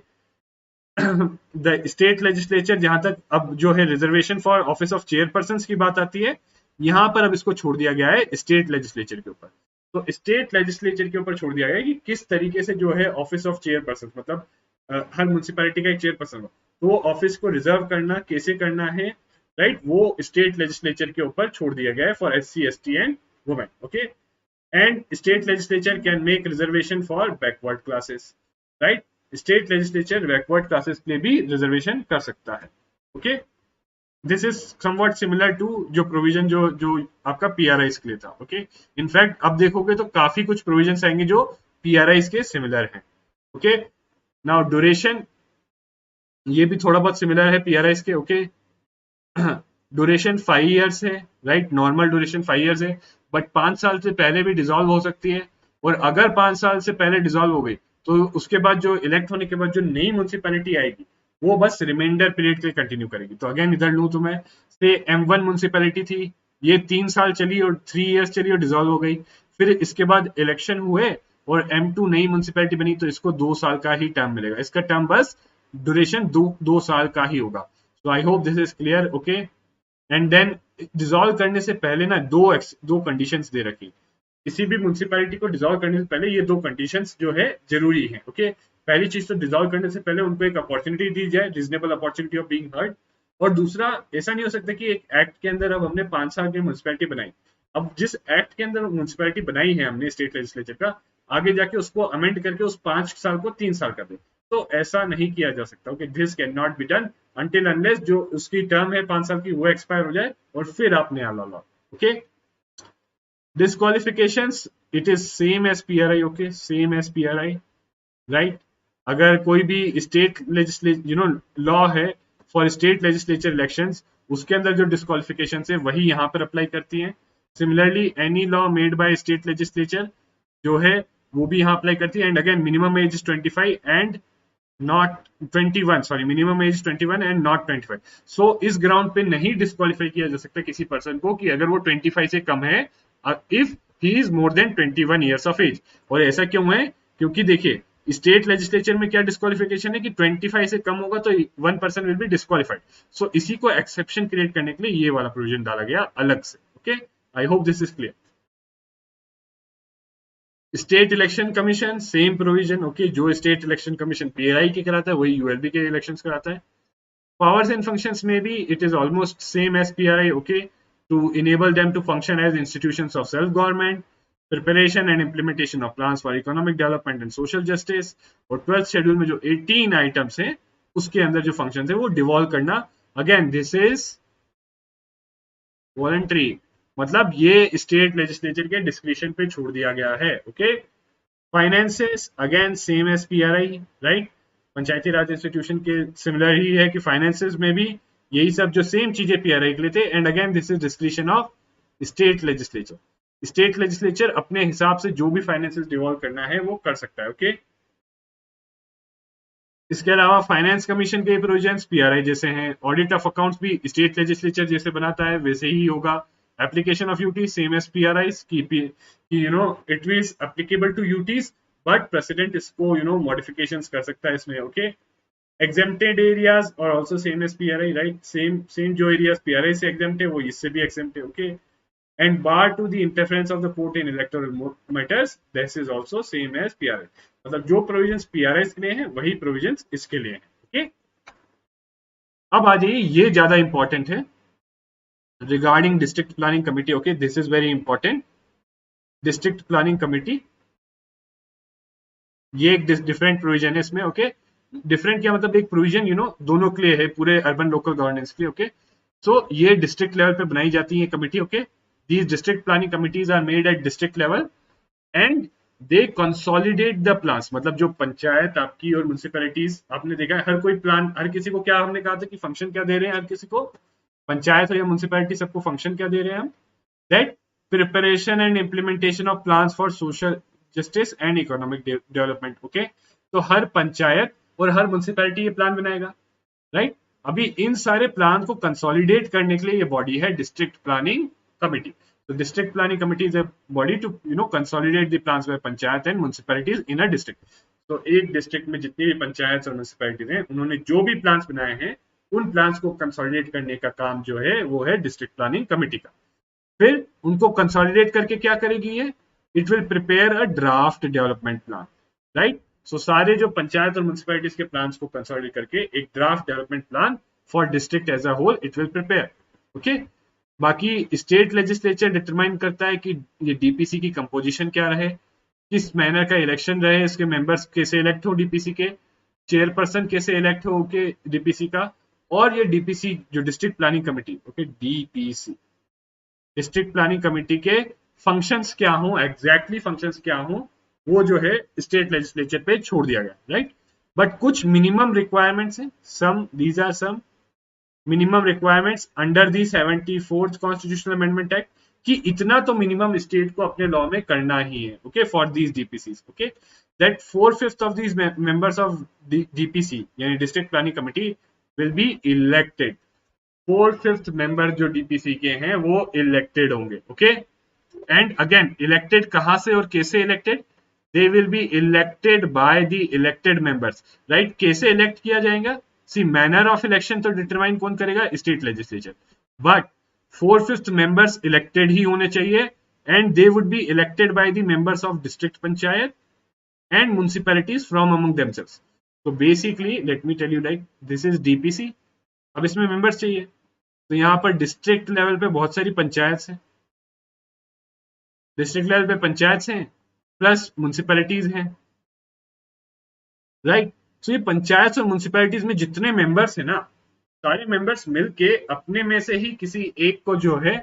The state legislature, जहां तक अब जो है reservation for office of chairperson की बात आती है, यहां पर अब इसको छोड़ दिया गया है स्टेट लेजिस्लेचर के ऊपर। तो स्टेट लेजिस्लेचर के ऊपर छोड़ दिया गया है कि किस तरीके से जो है ऑफिस ऑफ चेयरपर्सन, मतलब हर म्युनिसिपैलिटी का एक चेयरपर्सन हो, तो वो ऑफिस को रिजर्व करना कैसे करना है, राइट, वो स्टेट लेजिस्लेचर के ऊपर छोड़ दिया गया है for SC ST and women, okay. And state legislature can make reservation for backward classes, right. State legislature backward classes के लिए भी रिजर्वेशन कर सकता है, okay. This is somewhat similar to जो प्रोविजन जो जो आपका PRIs के लिए था, ओके। इनफैक्ट अब देखोगे तो काफी कुछ प्रोविजन आएंगे जो PRIs के सिमिलर हैं, ओके। नाउ ड्यूरेशन, ये भी थोड़ा बहुत सिमिलर है PRIs के, ओके। ड्यूरेशन 5 इयर्स है, राइट, नॉर्मल ड्यूरेशन 5 इयर्स है, बट 5 साल से पहले भी डिसॉल्व हो सकती है। और अगर 5 साल से पहले डिसॉल्व हो गई तो उसके बाद जो इलेक्ट होने के बाद जो नई म्युनिसिपैलिटी आएगी वो बस रिमाइंडर पीरियड के लिए कंटिन्यू करेगी। तो अगेन इधर लू तो मैं से M1 म्युनिसिपैलिटी थी, ये 3 साल चली और 3 इयर्स चली और डिसॉल्व हो गई, फिर इसके बाद इलेक्शन हुए और M2 नई म्युनिसिपैलिटी बनी, तो इसको 2 साल का ही टर्म मिलेगा, इसका टर्म बस ड्यूरेशन 2 साल का ही होगा। So I hope this is clear, okay. And then dissolve करने से पहले ना दो कंडीशंस दे रखी, किसी भी म्युनिसिपैलिटी को डिसॉल्व करने से पहले ये 2 कंडीशंस जो है जरूरी है, ओके। पहली चीज तो डिसॉल्व करने से पहले उनको एक अपॉर्चुनिटी दी जाए, reasonable opportunity of being heard. और दूसरा, ऐसा नहीं हो सकता कि एक एक्ट के अंदर अब हमने 5 साल की म्युनिसिपैलिटी बनाई, अब जिस एक्ट के अंदर म्युनिसिपैलिटी बनाई है हमने स्टेट लेजिस्लेचर का, आगे जाके उसको अमेंड करके उस 5 साल को 3 साल कर दे, तो ऐसा नहीं किया जा सकता, okay. This can not be done until unless जो उसकी टर्म है 5 साल की वो एक्सपायर हो जाए और फिर आप नया लॉ लाओ, okay. Disqualifications, it is same as PRI, okay, same as PRI, right। अगर कोई भी स्टेट लेजिस्लेचर लॉ है फॉर स्टेट लेजिस्लेचर इलेक्शंस, उसके अंदर जो डिस्क्वालिफिकेशन है वही यहाँ पर अप्लाई करती हैं। Similarly any law made by state legislature जो है वो भी यहाँ अप्लाई करती है। And again minimum age is 25 and not 21, sorry, minimum age 21 and not 25। सो इस ग्राउंड पे नहीं डिस्क्वालीफाई किया जा सकता किसी पर्सन को कि अगर वो 25 से कम है, if he is more than 21 years of age. और ऐसा क्यों है, क्योंकि देखिए स्टेट लेजिस्लेचर में क्या डिस्क्वालिफिकेशन है कि 25 से कम होगा तो 1 पर्सन विल बी डिस्क्वालिफाइड। सो इसी को एक्सेप्शन क्रिएट करने के लिए ये वाला प्रोविजन डाला गया अलग से, okay. I hope this is clear. State election commission, same provision, okay. जो स्टेट इलेक्शन कमीशन PRI के कराता है वही ULB के इलेक्शंस कराता है। Powers and functions may be, it is almost same as PRI, okay, to enable them to function as institutions of self-government. Preparation and implementation of plans for economic development and social justice, और 12th schedule में जो 18 items हैं उसके अंदर जो function है वो devolve करना। अगेन दिस इज वॉलंटरी, मतलब ये स्टेट लेजिस्लेचर के डिस्क्रिप्शन पे छोड़ दिया गया है। Okay, finances again same as PRI, right, panchayati raj institution के सिमिलर ही है कि फाइनेंसेस में भी यही सब जो सेम चीजें पीआरआई के लिए थे। And again this is description of state legislature, state legislature अपने हिसाब से जो भी फाइनेंसेस डिवॉल्व करना है वो कर सकता है। ओके, इसके अलावा फाइनेंस कमीशन के प्रोविजंस पीआरआई जैसे हैं, ऑडिट ऑफ अकाउंट्स भी स्टेट लेजिस्लेचर जैसे बनाता है वैसे ही होगा, application of UT same as PRI की you know it is applicable to UTs, but president इसको मॉडिफिकेशंस कर सकता है इसमें। ओके, exempted areas are also same as PRI, right? Same जो areas PRI से exempt है वो इससे भी exempt है। Okay, and bar to the interference of the court in electoral matters, this is also same as PRI, मतलब जो provisions PRI के लिए हैं वही provisions इसके लिए हैं। Okay, अब आ जाइए, ये ज्यादा इंपॉर्टेंट है regarding district planning committee. Okay, this is very important. District planning committee ये एक डिफरेंट प्रोविजन है इसमें। ओके, डिफरेंट क्या मतलब, एक प्रोविजन दोनों के लिए है, पूरे अर्बन लोकल गवर्नेंस के लिए। ओके, सो ये डिस्ट्रिक्ट लेवल पे बनाई जाती है committee. Okay, these district planning committees are made at district level and they consolidate the plans, मतलब जो पंचायत आपकी और म्युनिसिपैलिटीज, आपने देखा है हर कोई प्लान, हर किसी को क्या हमने कहा था कि फंक्शन क्या दे रहे हैं, हर किसी को पंचायत हो या म्युनिसिपैलिटी सबको फंक्शन क्या दे रहे हैं हम, that preparation and implementation of plans for social justice and economic development. Okay, तो हर पंचायत और हर म्युनिसिपैलिटी ये प्लान बनाएगा, राइट। अभी इन सारे प्लान को कंसोलिडेट करने के लिए ये बॉडी है डिस्ट्रिक्ट प्लानिंग कमिटी। तो district planning committee is a body to consolidate the plans by panchayat and municipalities in a district. तो एक डिस्ट्रिक्ट में जितनी भी पंचायत और म्युनिसिपैलिटीज हैं उन्होंने जो भी प्लान्स बनाए हैं उन प्लान्स को कंसोलिडेट करने का काम जो है वो है डिस्ट्रिक्ट प्लानिंग कमिटी का। फिर उनको कंसोलिडेट करके क्या करेगी ये, it will prepare a draft development plan, right. So सारे जो पंचायत और म्युनिसिपैलिटीज के प्लान्स को कंसोलिडेट करके एक draft development plan for district as a whole it will prepare. Okay, बाकी स्टेट लेजिस्लेचर डिटरमाइन करता है कि ये डीपीसी की कंपोजिशन क्या रहे, किस मैनर का इलेक्शन रहे, इसके मेंबर्स कैसे इलेक्ट हो डीपीसी के, चेयरपर्सन कैसे इलेक्ट हो के डीपीसी का, और ये डीपीसी जो district planning committee, okay DPC district planning committee के फंक्शंस क्या हो, एग्जैक्टली फंक्शंस क्या हो, वो जो है स्टेट लेजिस्लेचर पे छोड़ दिया गया, राइट। बट कुछ मिनिमम रिक्वायरमेंट्स हैं, some these are some minimum requirements under the 74th constitutional amendment act, कि इतना तो मिनिमम स्टेट को अपने लॉ में करना ही है। Okay, for these DPCs, okay, that 4/5 of these members of DPC यानी district planning committee will be elected. 4/5 member जो डीपीसी के हैं वो इलेक्टेड होंगे। ओके, एंड अगेन इलेक्टेड कहां से और कैसे elected, they will be elected by the elected members, right. कैसे इलेक्ट किया जाएगा, सी मैनर ऑफ इलेक्शन तो डिटरमाइन कौन करेगा, state legislature, but 4/5 members elected ही होने चाहिए and they would be elected by the members of district panchayat and municipalities from among themselves. तो basically let me tell you, like this is DPC, अब इसमें members चाहिए, तो यहाँ पर डिस्ट्रिक्ट लेवल पे बहुत सारी पंचायत हैं, डिस्ट्रिक्ट लेवल पे पंचायत हैं प्लस म्युनिसिपैलिटीज हैं, राइट। सो ये पंचायत और म्युनिसिपैलिटीज में जितने मेंबर्स हैं ना, सारे मेंबर्स मिलके अपने में से ही किसी एक को जो है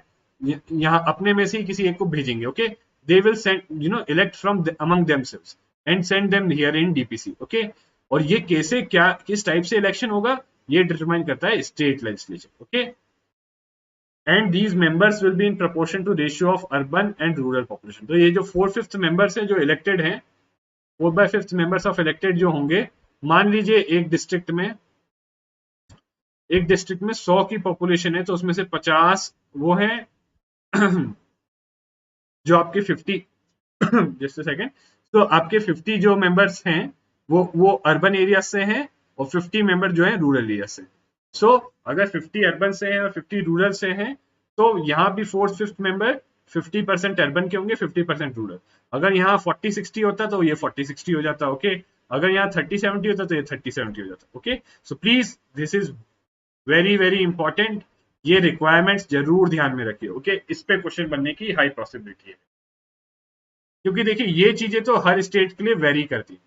यहाँ अपने में से ही किसी एक को भेजेंगे। Okay, they will send elect from among themselves and send them here in DPC. Okay, और ये कैसे क्या किस टाइप से इलेक्शन होगा ये डिटरमाइन करता है state legislature. Okay, and these members will be in proportion to ratio of urban and rural population. तो ये जो 4/5 मेंबर्स हैं जो इलेक्टेड हैं, 4/5 मेंबर्स ऑफ इलेक्टेड जो होंगे, मान लीजिए एक डिस्ट्रिक्ट में 100 की पॉपुलेशन है तो उसमें से 50 वो है जो आपके 50 जस्ट सेकेंड, तो आपके 50 जो मेंबर्स हैं वो अर्बन एरिया से हैं और 50 मेंबर जो है रूरल एरिया से। सो अगर 50 अर्बन से हैं और 50 रूरल से हैं तो यहाँ भी 4/5 मेंबर 50% अर्बन के होंगे, 50% रूरल। अगर यहाँ 40-60 होता तो ये 40-60 हो जाता। ओके, अगर यहाँ 30-70 होता तो ये 30-70 हो जाता। Okay, so please this is very very important, ये रिक्वायरमेंट्स जरूर ध्यान में रखिए। ओके, इस पे क्वेश्चन बनने की हाई पॉसिबिलिटी है। क्योंकि देखिए ये चीजें तो हर स्टेट के लिए वेरी करती है,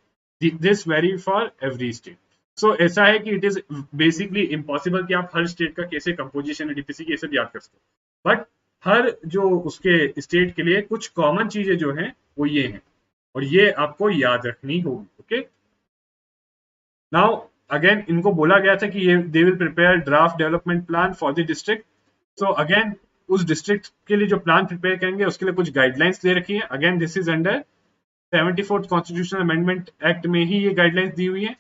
this vary for every state. So ऐसा है कि इट इज बेसिकली इम्पॉसिबल कि आप हर स्टेट का कैसे कंपोजिशन डीपीसी ये सब याद कर सको, बट हर जो उसके स्टेट के लिए कुछ कॉमन चीजें जो हैं वो ये हैं, और ये आपको याद रखनी होगी। ओके, नाउ अगेन इनको बोला गया था कि ये they will prepare draft development plan for the district. So again उस डिस्ट्रिक्ट के लिए जो प्लान प्रिपेयर करेंगे उसके लिए कुछ गाइडलाइंस दे रखी है। Again this is under 74th constitutional amendment act में ही ये गाइडलाइंस दी हुई है,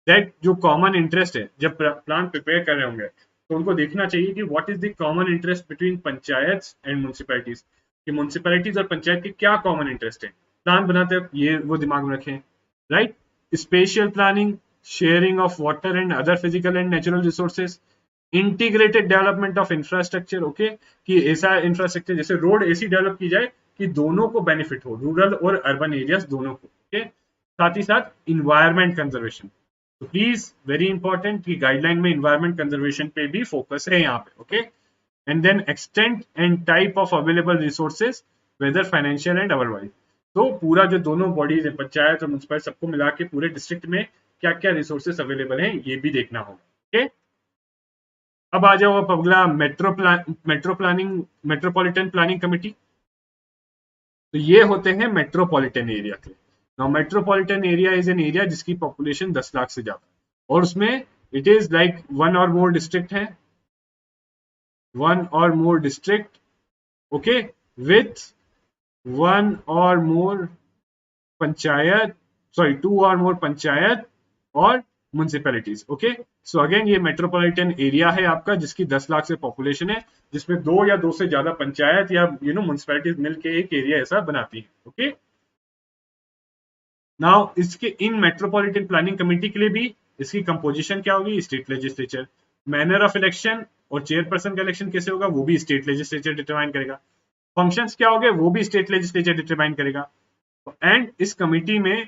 दैट जो कॉमन इंटरेस्ट है जब प्लान प्रिपेयर कर रहे होंगे तो उनको देखना चाहिए कि what is the common interest between panchayat and municipalities, कि म्यूनसिपैलिटीज और पंचायत के क्या कॉमन इंटरेस्ट है प्लान बनाते वक्त, ये वो दिमाग में रखें। Right, spatial planning, sharing of water and other physical and natural resources, integrated development of infrastructure. Okay, कि ऐसा इंफ्रास्ट्रक्चर जैसे रोड ऐसी डेवलप की जाए कि दोनों को बेनिफिट हो, रूरल और अर्बन एरियाज दोनों को। ओके, साथ ही साथ इन्वायरमेंट कंजर्वेशन, तो प्लीज वेरी इंपॉर्टेंट कि गाइडलाइन में इन्वायरमेंट कंजर्वेशन पे भी फोकस है यहाँ पे। Okay, and then extent and type of available resources whether financial and otherwise. तो पूरा जो दोनों बॉडीज है पंचायत और म्यूनसिपल सबको मिला के पूरे डिस्ट्रिक्ट में क्या क्या रिसोर्सेज अवेलेबल हैं ये भी देखना होगा। ओके, अब आ जाओ आप अगला मेट्रोपॉलिटन प्लानिंग कमेटी। तो ये होते हैं मेट्रोपॉलिटन एरिया के। Now metropolitan area is an area जिसकी पॉपुलेशन 10 लाख से ज्यादा, और उसमें इट इज लाइक वन और मोर डिस्ट्रिक्ट है, वन और मोर डिस्ट्रिक्ट, ओके, विथ वन और मोर पंचायत, सॉरी टू और मोर पंचायत और म्यूनसिपैलिटीज। ओके, सो अगेन ये मेट्रोपॉलिटन एरिया है आपका जिसकी 10 लाख से पॉपुलेशन है, जिसमें दो या दो से ज्यादा पंचायत या म्यूनसिपैलिटीज मिलके एक एरिया ऐसा बनाती है। ओके, नाउ इसके इन मेट्रोपॉलिटन प्लानिंग कमेटी के लिए भी इसकी कंपोजिशन क्या होगी, state legislature, manner of election और चेयरपर्सन का इलेक्शन कैसे होगा वो भी स्टेट लेजिस्लेचर डिटरमाइन करेगा, फंक्शंस क्या होंगे वो भी स्टेट लेजिस्लेचर डिटरमाइन करेगा। एंड इस कमेटी में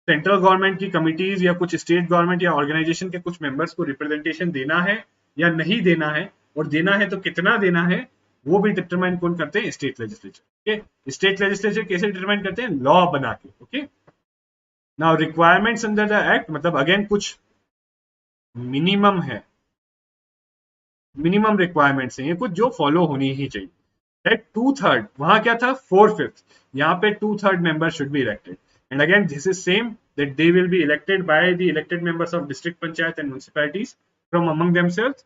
सेंट्रल गवर्नमेंट की कमिटीज या कुछ स्टेट गवर्नमेंट या ऑर्गेनाइजेशन के कुछ मेंबर्स को रिप्रेजेंटेशन देना है या नहीं देना है, और देना है तो कितना देना है, वो भी डिटरमाइन कौन करते हैं, state legislature. Okay, state legislature कैसे डिटरमाइन करते हैं, लॉ बना के। Okay, now requirements under the act, मतलब अगेन कुछ मिनिमम है, मिनिमम रिक्वायरमेंट्स हैं ये कुछ जो फॉलो होनी ही चाहिए। दैट 2/3, वहां क्या था 4/5, यहाँ पे 2/3 member should be elected, and again this is same that they will be elected by the elected members of district panchayat and municipalities from among themselves,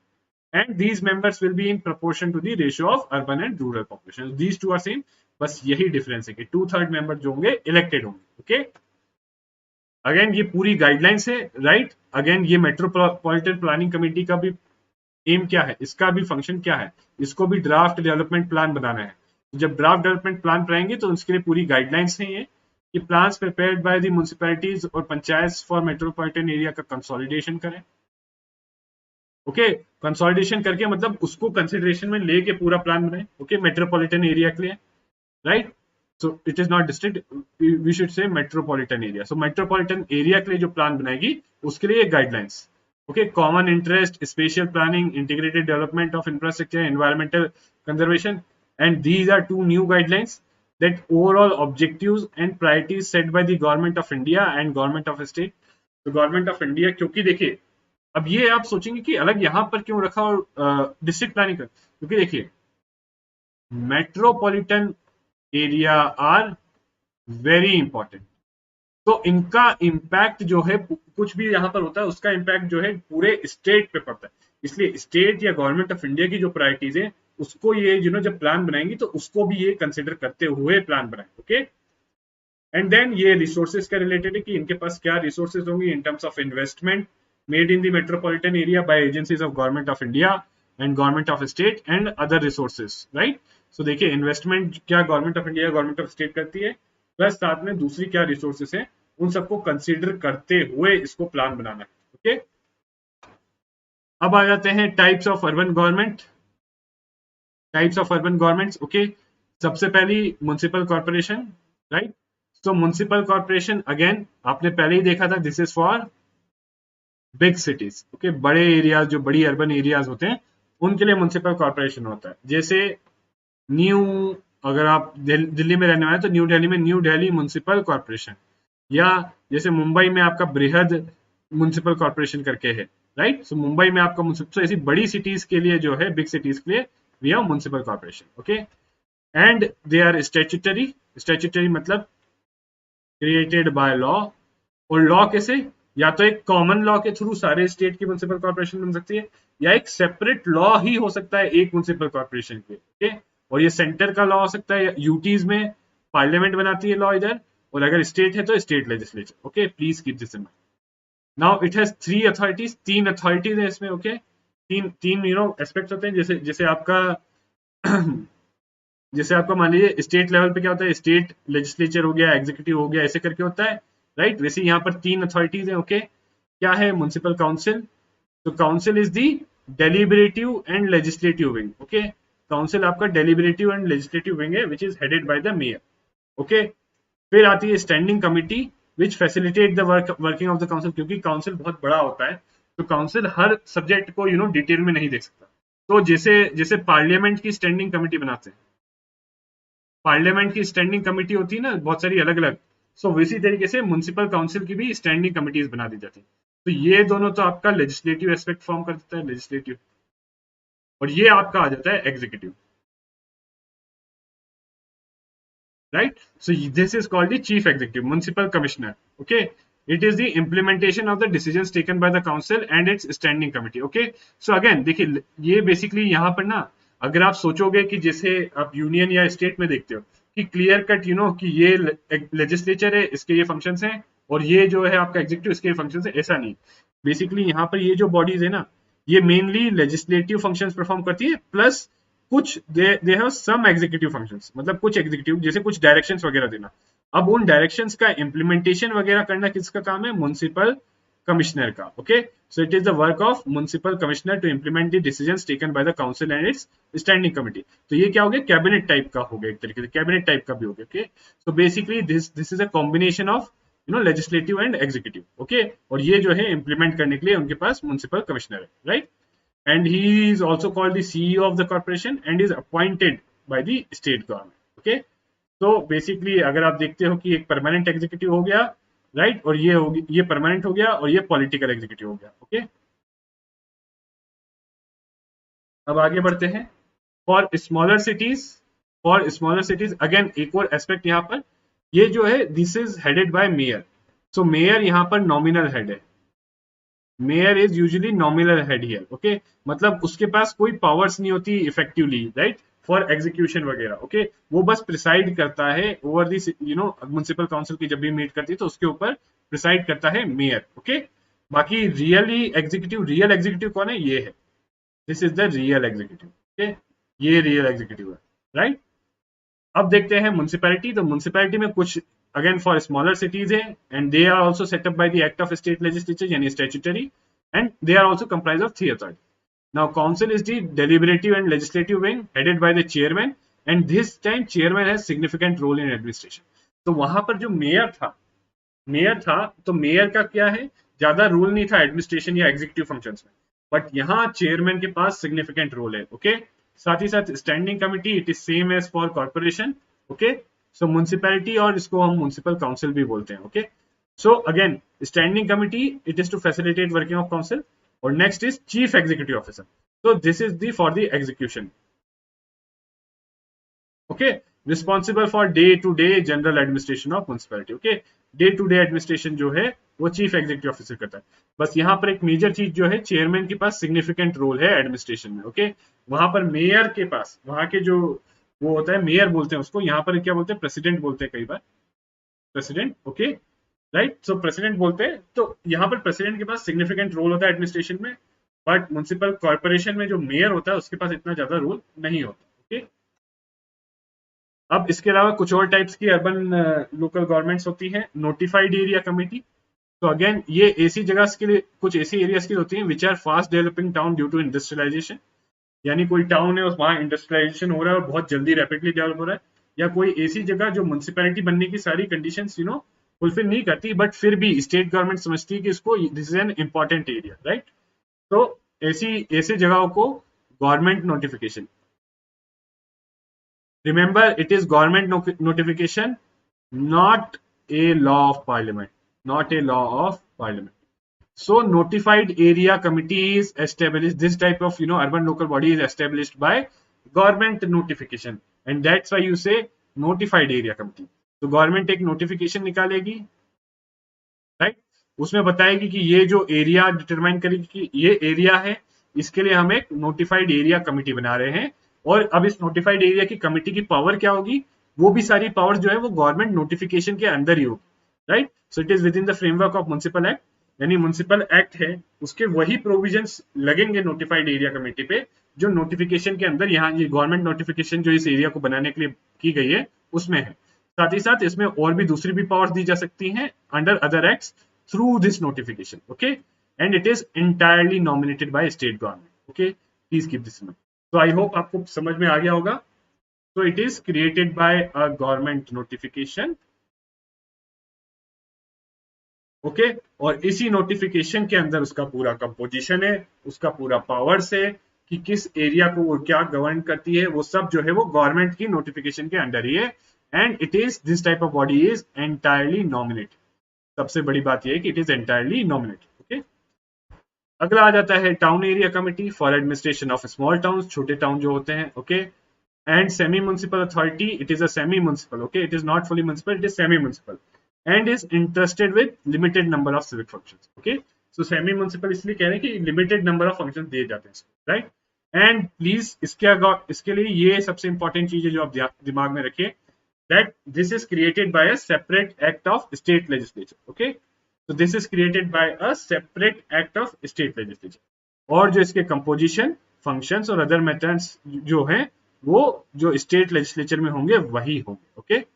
and these members will be in proportion to the ratio of urban and rural population. These two are same, बस यही difference है कि 2/3 member जो होंगे elected होंगे। Okay, again ये पूरी guidelines है। राइट, अगेन ये मेट्रोपॉलिटन प्लानिंग कमेटी का भी एम क्या है, इसका भी फंक्शन क्या है, इसको भी ड्राफ्ट डेवलपमेंट प्लान बनाना है। जब ड्राफ्ट डेवलपमेंट प्लान बनाएंगे तो उसके लिए पूरी गाइडलाइंस है ये कि plans prepared by the municipalities और पंचायत फॉर मेट्रोपॉलिटन एरिया का कंसोलिडेशन करें। ओके, कंसोलिडेशन करके मतलब उसको कंसिडरेशन में लेके पूरा प्लान बनाए। ओके, मेट्रोपॉलिटन एरिया के लिए। Right, so it is not district, we should say metropolitan area. So metropolitan area के लिए जो प्लान बनाएगी उसके लिए guidelines. Okay, common interest, special planning, integrated development of infrastructure, environmental conservation, and these are 2 new guidelines that overall objectives and priorities set by the government of India and government of state। तो government of India, क्योंकि देखिए अब ये आप सोचेंगे कि अलग यहाँ पर क्यों रखा और डिस्ट्रिक्ट प्लानिंग कर, क्योंकि देखिए metropolitan area are very important, तो इनका इम्पैक्ट जो है कुछ भी यहाँ पर होता है उसका इम्पैक्ट जो है पूरे स्टेट पे पड़ता है, इसलिए स्टेट या गवर्नमेंट ऑफ इंडिया की जो प्रायोरिटीज है उसको ये जब प्लान बनाएंगी तो उसको भी ये कंसिडर करते हुए प्लान बनाए। ओके, एंड देन ये रिसोर्सेज का रिलेटेड है कि इनके पास क्या रिसोर्सेज होंगे in terms of investment made in the metropolitan area by agencies of government of India and government of state and other resources. Right, so देखिए इन्वेस्टमेंट क्या government of India government of state करती है, plus साथ में दूसरी क्या resources है उन सबको कंसीडर करते हुए इसको प्लान बनाना है। ओके, अब आ जाते हैं types of urban government, types of urban governments. Okay, सबसे पहली म्युनिसिपल कॉर्पोरेशन। राइट, सो म्युनिसिपल कॉर्पोरेशन अगेन आपने पहले ही देखा था, this is for big cities. Okay, बड़े एरियाज जो बड़ी अर्बन एरियाज होते हैं उनके लिए म्युनिसिपल कॉर्पोरेशन होता है, जैसे न्यू अगर आप दिल्ली में रहने वाले तो न्यू दिल्ली में न्यू दिल्ली म्युनिसिपल कॉर्पोरेशन, या जैसे मुंबई में आपका बृहद म्युनिसिपल कॉर्पोरेशन करके है, राइट। सो मुंबई में आपका म्युनिसिपल, ऐसी बड़ी सिटीज के लिए जो है, बिग सिटीज के लिए we have municipal corporation, okay. And they are statutory, statutory मतलब क्रिएटेड बाय लॉ। और लॉ कैसे, या तो एक कॉमन लॉ के थ्रू सारे स्टेट की म्युनिसिपल कॉर्पोरेशन बन सकती है, या एक सेपरेट लॉ ही हो सकता है एक म्युनिसिपल कॉर्पोरेशन के, ओके। और ये सेंटर का लॉ हो सकता है, यूटीज में पार्लियामेंट बनाती है लॉ इधर, और अगर स्टेट है तो state legislature, okay. Please keep this in mind. Now it has 3 authorities, 3 authorities है इसमें, ओके। तीन तीन एस्पेक्ट्स होते हैं, जैसे जैसे आपका जैसे आपका मान लीजिए स्टेट लेवल पे क्या होता है, स्टेट लेजिस्लेचर हो गया, एग्जीक्यूटिव हो गया, ऐसे करके होता है, राइट। वैसे यहाँ पर 3 अथॉरिटीज है, ओके। क्या है, म्युनिसिपल काउंसिल। तो council is the deliberative and legislative wing, okay. Council आपका डेलिबरेटिव एंड लेजिस्लेटिव विंग है, which is headed by the mayor, okay. फिर आती है standing committee which facilitate the working of the council, क्योंकि council बहुत बड़ा होता है, तो काउंसिल हर सब्जेक्ट को डिटेल में नहीं देख सकता। तो जैसे जैसे पार्लियामेंट की स्टैंडिंग कमिटी बनाते हैं, पार्लियामेंट की स्टैंडिंग कमेटी होती है ना बहुत सारी अलग अलग, सो इसी तरीके से म्युनिसिपल काउंसिल की भी स्टैंडिंग कमिटीज बना दी जाती है। तो ये दोनों तो आपका लेजिस्लेटिव एस्पेक्ट फॉर्म कर देता है, लेजिस्लेटिव, और ये आपका आ जाता है executive, right? So this is called the chief executive, municipal commissioner, okay. It is the implementation of the decisions taken by the council and its standing committee, okay. So again देखिए, ये basically यहाँ पर ना, अगर आप सोचोगे कि जैसे आप यूनियन या स्टेट में देखते हो कि क्लियर कट कि ये लेजिस्लेचर है, इसके ये फंक्शंस हैं, और ये जो है आपका एग्जीक्यूटिव, इसके फंक्शंस है, ऐसा नहीं। बेसिकली यहाँ पर ये जो बॉडीज है ना, ये मेनली लेजिस्लेटिव फंक्शंस परफॉर्म करती है, प्लस कुछ they have some executive functions, मतलब कुछ एग्जीक्यूटिव, जैसे कुछ डायरेक्शंस वगैरह देना। अब उन डायरेक्शंस का इंप्लीमेंटेशन वगैरह करना किसका काम है, म्युनिसिपल कमिश्नर का, okay. So it is the work of municipal commissioner to implement the decisions taken by the council and its standing committee. तो ये क्या हो गया, कैबिनेट टाइप का हो गया, एक तरीके से कैबिनेट टाइप का भी हो गया, okay. So basically this is a combination of legislative and executive, okay. और ये जो है इंप्लीमेंट करने के लिए उनके पास म्युनिसिपल कमिश्नर है, right. And he is also called the CEO of the corporation and is appointed by the state government, okay। तो बेसिकली अगर आप देखते हो कि एक परमानेंट एग्जीक्यूटिव हो गया, राइट, और ये परमानेंट हो गया, और ये पॉलिटिकल एग्जीक्यूटिव हो गया, ओके। अब आगे बढ़ते हैं। फॉर स्मॉलर सिटीज, अगेन एक और एस्पेक्ट यहाँ पर, ये जो है this is headed by mayor. So mayor यहाँ पर नॉमिनल हेड है, mayor is usually nominal head here, okay. मतलब उसके पास कोई पावर्स नहीं होती इफेक्टिवली, राइट, फॉर एग्जीक्यूशन वगैरह, ओके। वो बस प्रिसाइड करता है ओवर दिस, म्युनिसिपल काउंसिल की जब भी मीट करती है तो उसके ऊपर प्रिसाइड करता है मेयर, ओके। बाकी रियल एग्जीक्यूटिव कौन है, ये है, this is the real executive, okay. ये रियल एग्जीक्यूटिव है, राइट। अब देखते हैं म्युनिसिपैलिटी। तो म्युनिसिपैलिटी में कुछ अगेन फॉर स्मॉलर सिटीज है, and they are also set up by the act of state legislature, यानी statutory, and they are also comprise of 3 authority. Now council is the deliberative and legislative wing headed by the chairman, and this time chairman has significant role in administration. तो वहां पर जो mayor था तो mayor का क्या है, ज्यादा रोल नहीं था एडमिनिस्ट्रेशन या एग्जीक्यूटिव फंक्शंस में, बट यहाँ चेयरमैन के पास सिग्निफिकेंट रोल है, ओके। साथ ही साथ standing committee, it is same as for corporation, okay. So municipality, और इसको हम म्युनिसिपल काउंसिल भी बोलते हैं, okay. So again standing committee, it is to facilitate working of council, और next is chief executive officer. So this is the for the execution, okay, responsible for day to day general administration of municipality, okay। Day to day administration जो है वो chief executive officer करता है। बस यहाँ पर एक मेजर चीज जो है, चेयरमैन के पास सिग्निफिकेंट रोल है एडमिनिस्ट्रेशन में, ओके। वहां पर मेयर के पास, वहां के जो वो होता है, मेयर बोलते हैं उसको, यहाँ पर क्या बोलते हैं, प्रेसिडेंट बोलते हैं कई बार, president, okay, right. So president बोलते हैं। तो यहाँ पर प्रेसिडेंट के पास सिग्निफिकेंट रोल होता है एडमिनिस्ट्रेशन में, बट म्युनिसिपल कॉर्पोरेशन में जो मेयर होता है उसके पास इतना ज्यादा रोल नहीं होता, ओके। अब इसके अलावा कुछ और टाइप्स की अर्बन लोकल गवर्नमेंट्स होती हैं। नोटिफाइड एरिया कमेटी, तो अगेन ये ऐसी जगह के लिए, कुछ ऐसी एरियाज की होती हैं which are fast developing town due to industrialisation, यानी कोई टाउन है वहां इंडस्ट्रियलाइजेशन हो रहा है और बहुत जल्दी रैपिडली डेवलप हो रहा है, या कोई ऐसी जगह जो म्युनिसिपैलिटी बनने की सारी कंडीशंस फुलफिल नहीं करती, बट फिर भी स्टेट गवर्नमेंट समझती है कि इसको this is an important area, right. तो ऐसी जगहों को government notification, Remember, it is government notification, not a law of parliament. Not a law of parliament. So notified area committee is established. This type of urban local body is established by government notification, and that's why you say notified area committee. तो government एक notification निकालेगी, right, उसमें बताएगी कि ये जो area determine करेगी कि ये एरिया है, इसके लिए हम एक नोटिफाइड एरिया कमिटी बना रहे हैं। और अब इस नोटिफाइड एरिया की कमिटी की पावर क्या होगी, वो भी सारी पावर जो है वो गवर्नमेंट नोटिफिकेशन के अंदर ही होगी, right. So it is with in the framework of municipal act, यानी म्युनिसिपल एक्ट है उसके वही प्रोविजंस लगेंगे नोटिफाइड एरिया कमेटी पे जो नोटिफिकेशन के अंदर यहाँ ये गवर्नमेंट नोटिफिकेशन जो इस एरिया को बनाने के लिए की गई है उसमें है। साथ ही साथ इसमें और भी दूसरी भी पावर्स दी जा सकती हैं under other acts through this notification, okay, and it is entirely nominated by state government, okay, please keep this in mind. तो आई होप आपको समझ में आ गया होगा। तो it is created by a government notification, okay, और इसी notification के अंदर उसका पूरा कंपोजिशन है, उसका पूरा पावर्स है कि किस एरिया को वो क्या गवर्न करती है, वो सब जो है वो गवर्नमेंट की नोटिफिकेशन के अंदर ही है। And it is this type of body is entirely nominated. सबसे बड़ी बात यह है कि it is entirely nominated, okay. अगला आ जाता है town area committee for administration of small town, छोटे टाउन जो होते हैं, okay. And semi municipal authority, it is a semi municipal, okay, it is not fully municipal, it is semi municipal and is interested with limited number of civic functions, okay, so semi municipal इसलिए कह रहे हैं कि limited number of functions दिए जाते हैं, right। and please इसके लिए ये सबसे important चीज है जो आप दिमाग में रखिए, that this is created by a separate act of state legislature, okay, so this is created by a separate act of state legislature, और जो इसके composition, functions और other methods जो हैं वो जो state legislature में होंगे वही होंगे, okay।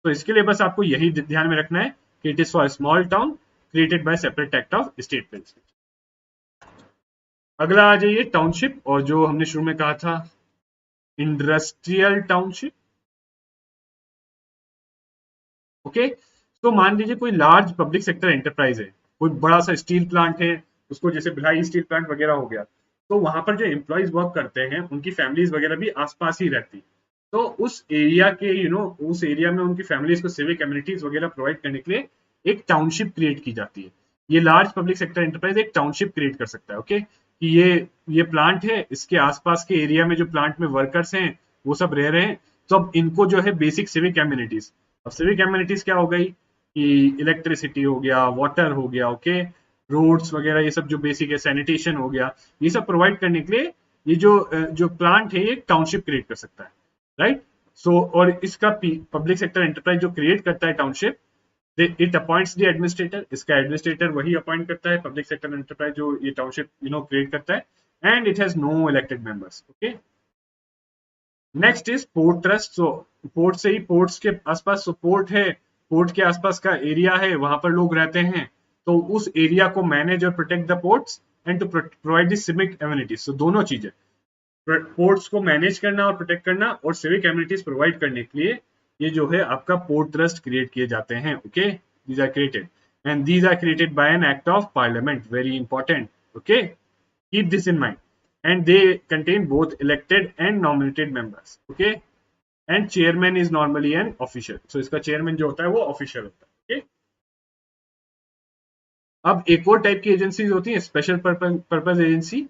तो इसके लिए बस आपको यही ध्यान में रखना है कि it is for small town created by separate act of state legislature. अगला आ जाइए टाउनशिप, और जो हमने शुरू में कहा था इंडस्ट्रियल टाउनशिप, ओके। तो मान लीजिए कोई लार्ज पब्लिक सेक्टर एंटरप्राइज है, कोई बड़ा सा स्टील प्लांट है, उसको जैसे भिलाई स्टील प्लांट वगैरह हो गया, तो वहां पर जो एम्प्लॉइज वर्क करते हैं उनकी फैमिलीज वगैरह भी आसपास ही रहती, तो उस एरिया के उस एरिया में उनकी फैमिलीज को सिविक एमिनिटीज वगैरह प्रोवाइड करने के लिए एक टाउनशिप क्रिएट की जाती है। ये लार्ज पब्लिक सेक्टर एंटरप्राइज एक टाउनशिप क्रिएट कर सकता है, ओके, कि ये प्लांट है, इसके आसपास के एरिया में जो प्लांट में वर्कर्स हैं वो सब रह रहे हैं, तो अब इनको जो है बेसिक सिविक एमिनिटीज, अब सिविक एमिनिटीज क्या हो गई कि इलेक्ट्रिसिटी हो गया, वाटर हो गया, ओके, रोड्स वगैरह ये सब जो बेसिक है, सैनिटेशन हो गया, ये सब प्रोवाइड करने के लिए ये जो प्लांट है ये टाउनशिप क्रिएट कर सकता है, राइट। सो और इसका पब्लिक सेक्टर एंटरप्राइज जो क्रिएट करता है township, it appoints the administrator, इसका एडमिनिस्ट्रेटर वही अपॉइंट करता है पब्लिक सेक्टर एंटरप्राइज जो ये टाउनशिप क्रिएट करता है, and it has no elected members, okay. Next is port trust, so port से ही पोर्ट्स के आसपास, सो पोर्ट है, पोर्ट के आसपास का एरिया है, वहां पर लोग रहते हैं, तो उस एरिया को मैनेज और protect the ports and to provide the civic amenities, so दोनों चीजें, पोर्ट्स को मैनेज करना और प्रोटेक्ट करना और सिविक एमिनिटीज प्रोवाइड करने के लिए ये जो है आपका पोर्ट ट्रस्ट क्रिएट किए जाते हैं, okay, these are created and these are created by an act of parliament, very important, okay, keep this in mind, and they contain both elected and nominated members, okay, and chairman is normally an official, so इसका chairman जो होता है वो official होता है, okay. अब एक और टाइप की एजेंसीज होती है स्पेशल पर्पज एजेंसी,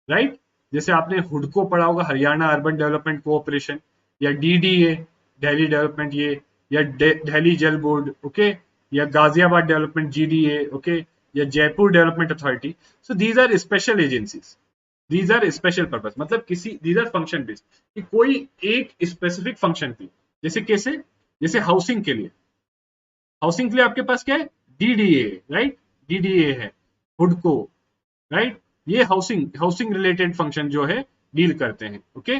राइट, जैसे आपने हुडको पढ़ा होगा, हरियाणा अर्बन डेवलपमेंट कोऑपरेशन, या डीडीए दिल्ली डेवलपमेंट, ये या दिल्ली जल बोर्ड, ओके, या गाजियाबाद डेवलपमेंट जीडीए, ओके, या Jaipur development authority, so these are special agencies, these are special purpose, मतलब किसी दीज आर फंक्शन बेस्ड, कि कोई एक स्पेसिफिक फंक्शन की, जैसे हाउसिंग के लिए, हाउसिंग के लिए आपके पास क्या है, डीडीए, राइट, डीडीए है, हुडको, राइट, ये हाउसिंग रिलेटेड फंक्शन जो है डील करते हैं, ओके।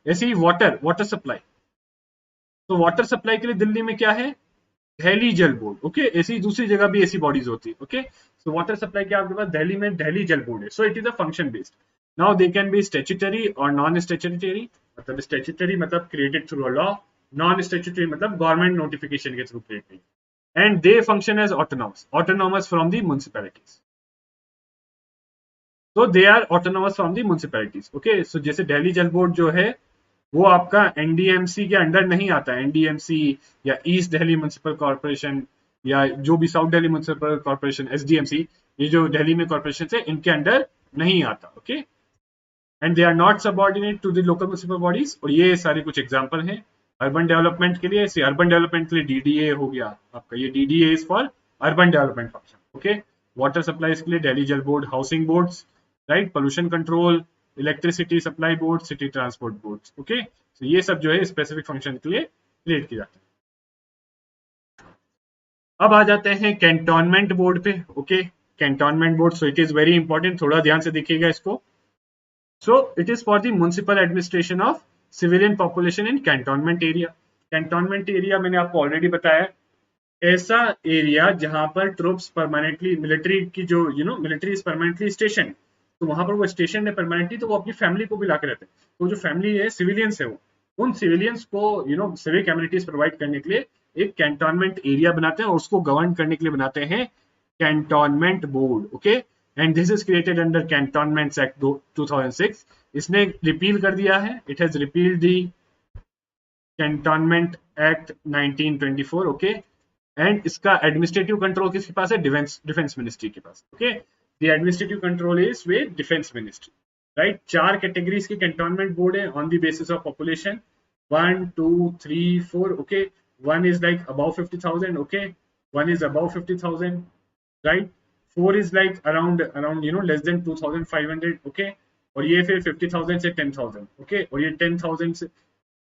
ऐसे ही वाटर सप्लाई, तो वाटर सप्लाई के लिए दिल्ली में क्या है, दिल्ली जल बोर्ड, ओके, ऐसी दूसरी जगह भी ऐसी बॉडीज होती है, ओके। सो वाटर सप्लाई क्या आपके पास दिल्ली में दिल्ली जल बोर्ड है, so it is a function based. Now they can be statutory और नॉन स्टैट्यूटरी, मतलब स्टैट्यूटरी मतलब created through a law, non statutory मतलब गवर्नमेंट नोटिफिकेशन के through created, and they function as autonomous from the municipalities, तो they are autonomous from the municipalities, okay. So जैसे Delhi Jal board जो है वो आपका एनडीएमसी के अंडर नहीं आता है। एनडीएमसी या ईस्ट दिल्ली म्युनिसिपल कॉर्पोरेशन या जो भी south Delhi municipal corporation SDMC, ये जो दिल्ली में कॉर्पोरेशन है इनके अंडर नहीं आता। Okay, and they are not subordinate to the local municipal bodies. और ये सारे कुछ एग्जांपल हैं अर्बन डेवलपमेंट के लिए। अर्बन डेवलपमेंट के लिए डीडीए हो गया आपका, ये DDA is for urban development function. Okay, water supplies के लिए Delhi Jal board, housing boards, right, pollution control, electricity supply board, city transport board. Okay, तो ये सब जो है स्पेसिफिक फंक्शन के लिए क्रिएट किया जाता है। अब आ जाते हैं कैंटोनमेंट बोर्ड पे। Okay, cantonment board, so it is very important, थोड़ा ध्यान से देखिएगा इसको। So it is for the municipal administration of civilian population in cantonment area. Cantonment area मैंने आपको ऑलरेडी बताया, ऐसा एरिया जहां पर ट्रूप्स परमानेंटली, मिलिट्री की जो मिलिट्री इज परमानेंटली स्टेशन, तो वहां पर वो स्टेशन है परमानेंटली, तो वो अपनी फैमिली को भी ला के रहते हैं। तो जो फैमिली है, सिविलियंस है, वो उन सिविलियंस को सिविक एमिनिटीज प्रोवाइड करने के लिए एक कैंटोनमेंट एरिया बनाते हैं और उसको गवर्न करने के लिए बनाते हैं cantonment board. Okay, and this is created under cantonments act 2006। इसने रिपील कर दिया है, it has repealed the cantonment act 1924। Okay, and इसका एडमिनिस्ट्रेटिव कंट्रोल किसके पास है? डिफेंस मिनिस्ट्री के पास। Okay, the administrative control is with defence ministry, right. 4 categories के कैंटोनमेंट बोर्ड है on the basis of population, 1 2 3 4। Okay, 1 is like above 50,000, okay, 1 is above 50,000, right, 4 is like around less than 2,500, okay, और ये फिर 50,000 से 10,000, okay, और ये 10,000 से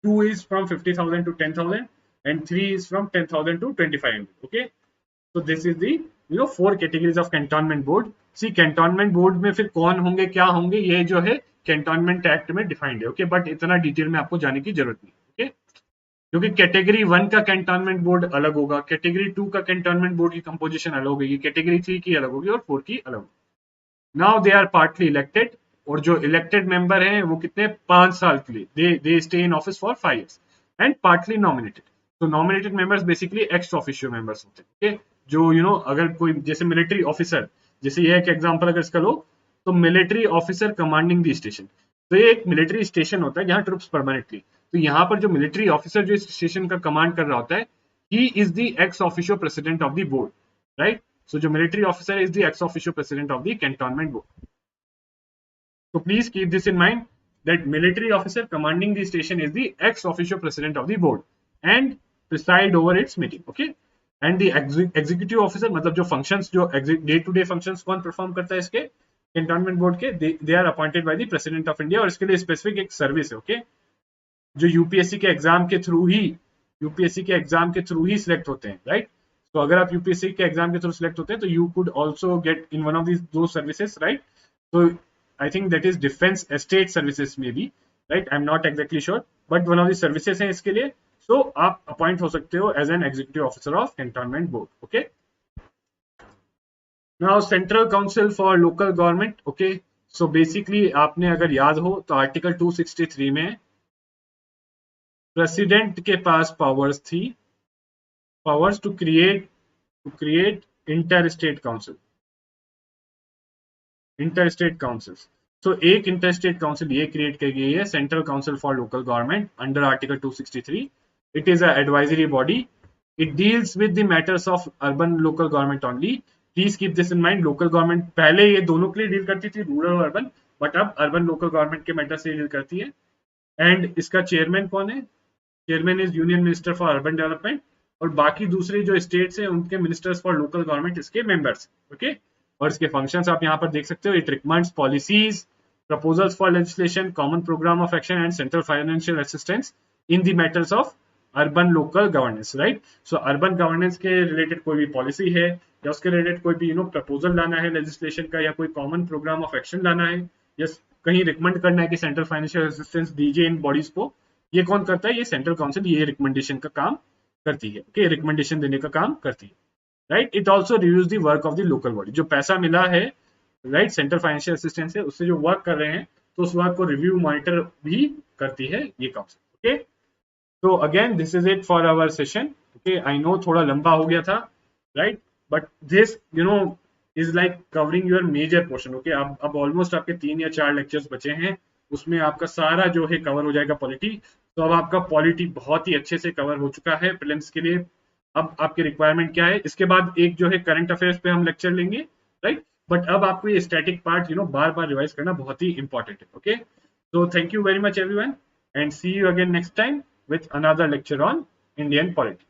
2 is from 50,000 to 10,000 and 3 is from 10,000 to 2,500, okay. So this is the 4 categories of cantonment board. See, cantonment board में फिर कौन होंगे, क्या होंगे, ये जो है कैंटोनमेंट एक्ट में डिफाइंड है। ओके, बट इतना डिटेल में आपको जाने की जरूरत नहीं। ओके, क्योंकि कैटेगरी 1 का कैंटोनमेंट बोर्ड अलग होगा, कैटेगरी 2 का कैंटोनमेंट बोर्ड की कंपोजिशन अलग होगी, कैटेगरी 3 की अलग होगी और 4 की अलग होगी। Now they are partly elected, और जो इलेक्टेड मेंबर हैं वो कितने, 5 साल के लिए they stay in office for 5 years, and partly nominated. तो nominated members basically ex officio members होते हैं। ओके, जो अगर कोई जैसे मिलिट्री ऑफिसर, जैसे ये एक एग्जांपल अगर इसका लो, तो मिलिट्री ऑफिसर कमांडिंग दी स्टेशन, तो ये एक मिलिट्री स्टेशन होता है जहां ट्रूप्स परमानेंटली, तो यहाँ पर जो मिलिट्री ऑफिसर जो इस स्टेशन का कमांड कर रहा होता है, he is the ex officio president of the board, right. So जो military officer is the ex officio president of the cantonment board. So please keep this in mind that military officer commanding the station is the ex officio president of the board and preside over its meeting. Okay, and the executive officer, मतलब जो functions, जो day to day functions कौन perform करता है इसके cantonment board के, they are appointed by the president of India, और इसके लिए specific एक service है। Okay, जो यूपीएससी के एग्जाम के थ्रू ही सिलेक्ट होते हैं, राइट। तो अगर आप यूपीएससी के एग्जाम के थ्रू सिलेक्ट होते हैं तो you could also get in one of two services, right. तो I think that is defence estate services में भी, right, I am not exactly sure, but one of the services है इसके लिए। सो आप अपॉइंट हो सकते हो as an executive officer of cantonment board. Okay, now central council for local government. Okay, so basically आपने अगर याद हो तो आर्टिकल 263 में प्रेसिडेंट के पास पावर्स थी, powers to create inter state councils. So एक इंटर स्टेट काउंसिल ये क्रिएट की गई है, central council for local government, under article 263। It is a advisory body, it deals with the matters of urban local government only. Please keep this in mind, local government पहले ये दोनों के लिए deal करती थी, रूरल और urban, but अब urban local government के मैटर से डील करती है। एंड इसका चेयरमैन कौन है? Chairman is union minister for urban development, और बाकी दूसरे जो स्टेट्स हैं उनके मिनिस्टर्स फॉर लोकल गवर्नमेंट इसके मेंबर्स। ओके, और इसके फंक्शंस आप यहाँ पर देख सकते हो। It recommends policies, proposals for legislation, common programme of action and central financial assistance in the matters of urban local governance, right. So urban governance के रिलेटेड कोई भी पॉलिसी है या उसके रिलेटेड कोई भी प्रपोजल लाना है लेजिस्लेशन का, या कोई कॉमन प्रोग्राम ऑफ एक्शन लाना है, या कहीं रिकमेंड करना है कि सेंट्रल फाइनेंशियल असिस्टेंस दीजिए इन बॉडीज को, ये कौन करता है? ये सेंट्रल काउंसिल ये रिकमेंडेशन का काम करती है। ओके, रिकमेंडेशन देने का काम करती है, right. It also reviews the work of the local body, जो पैसा मिला है, राइट, सेंट्रल फाइनेंशियल असिस्टेंस से, उससे जो वर्क कर रहे हैं तो उस वर्क को रिव्यू मॉनिटर भी करती है ये काउंसिल। ओके, तो again this is it for our session. Okay, I know थोड़ा लंबा हो गया था, right, but this is like covering your major portion. Okay, अब ऑलमोस्ट आपके 3 या 4 लेक्चर्स बचे हैं उसमें आपका सारा जो है कवर हो जाएगा पॉलिटी। तो अब आपका पॉलिटी बहुत ही अच्छे से कवर हो चुका है प्रीलिम्स के लिए। अब आपकी रिक्वायरमेंट क्या है, इसके बाद एक जो है करंट अफेयर्स पे हम लेक्चर लेंगे, राइट। बट अब आपको ये स्टैटिक पार्ट बार बार रिवाइज करना बहुत ही इंपॉर्टेंट है। Okay, so thank you very much everyone and see you again next time with another lecture on Indian politics.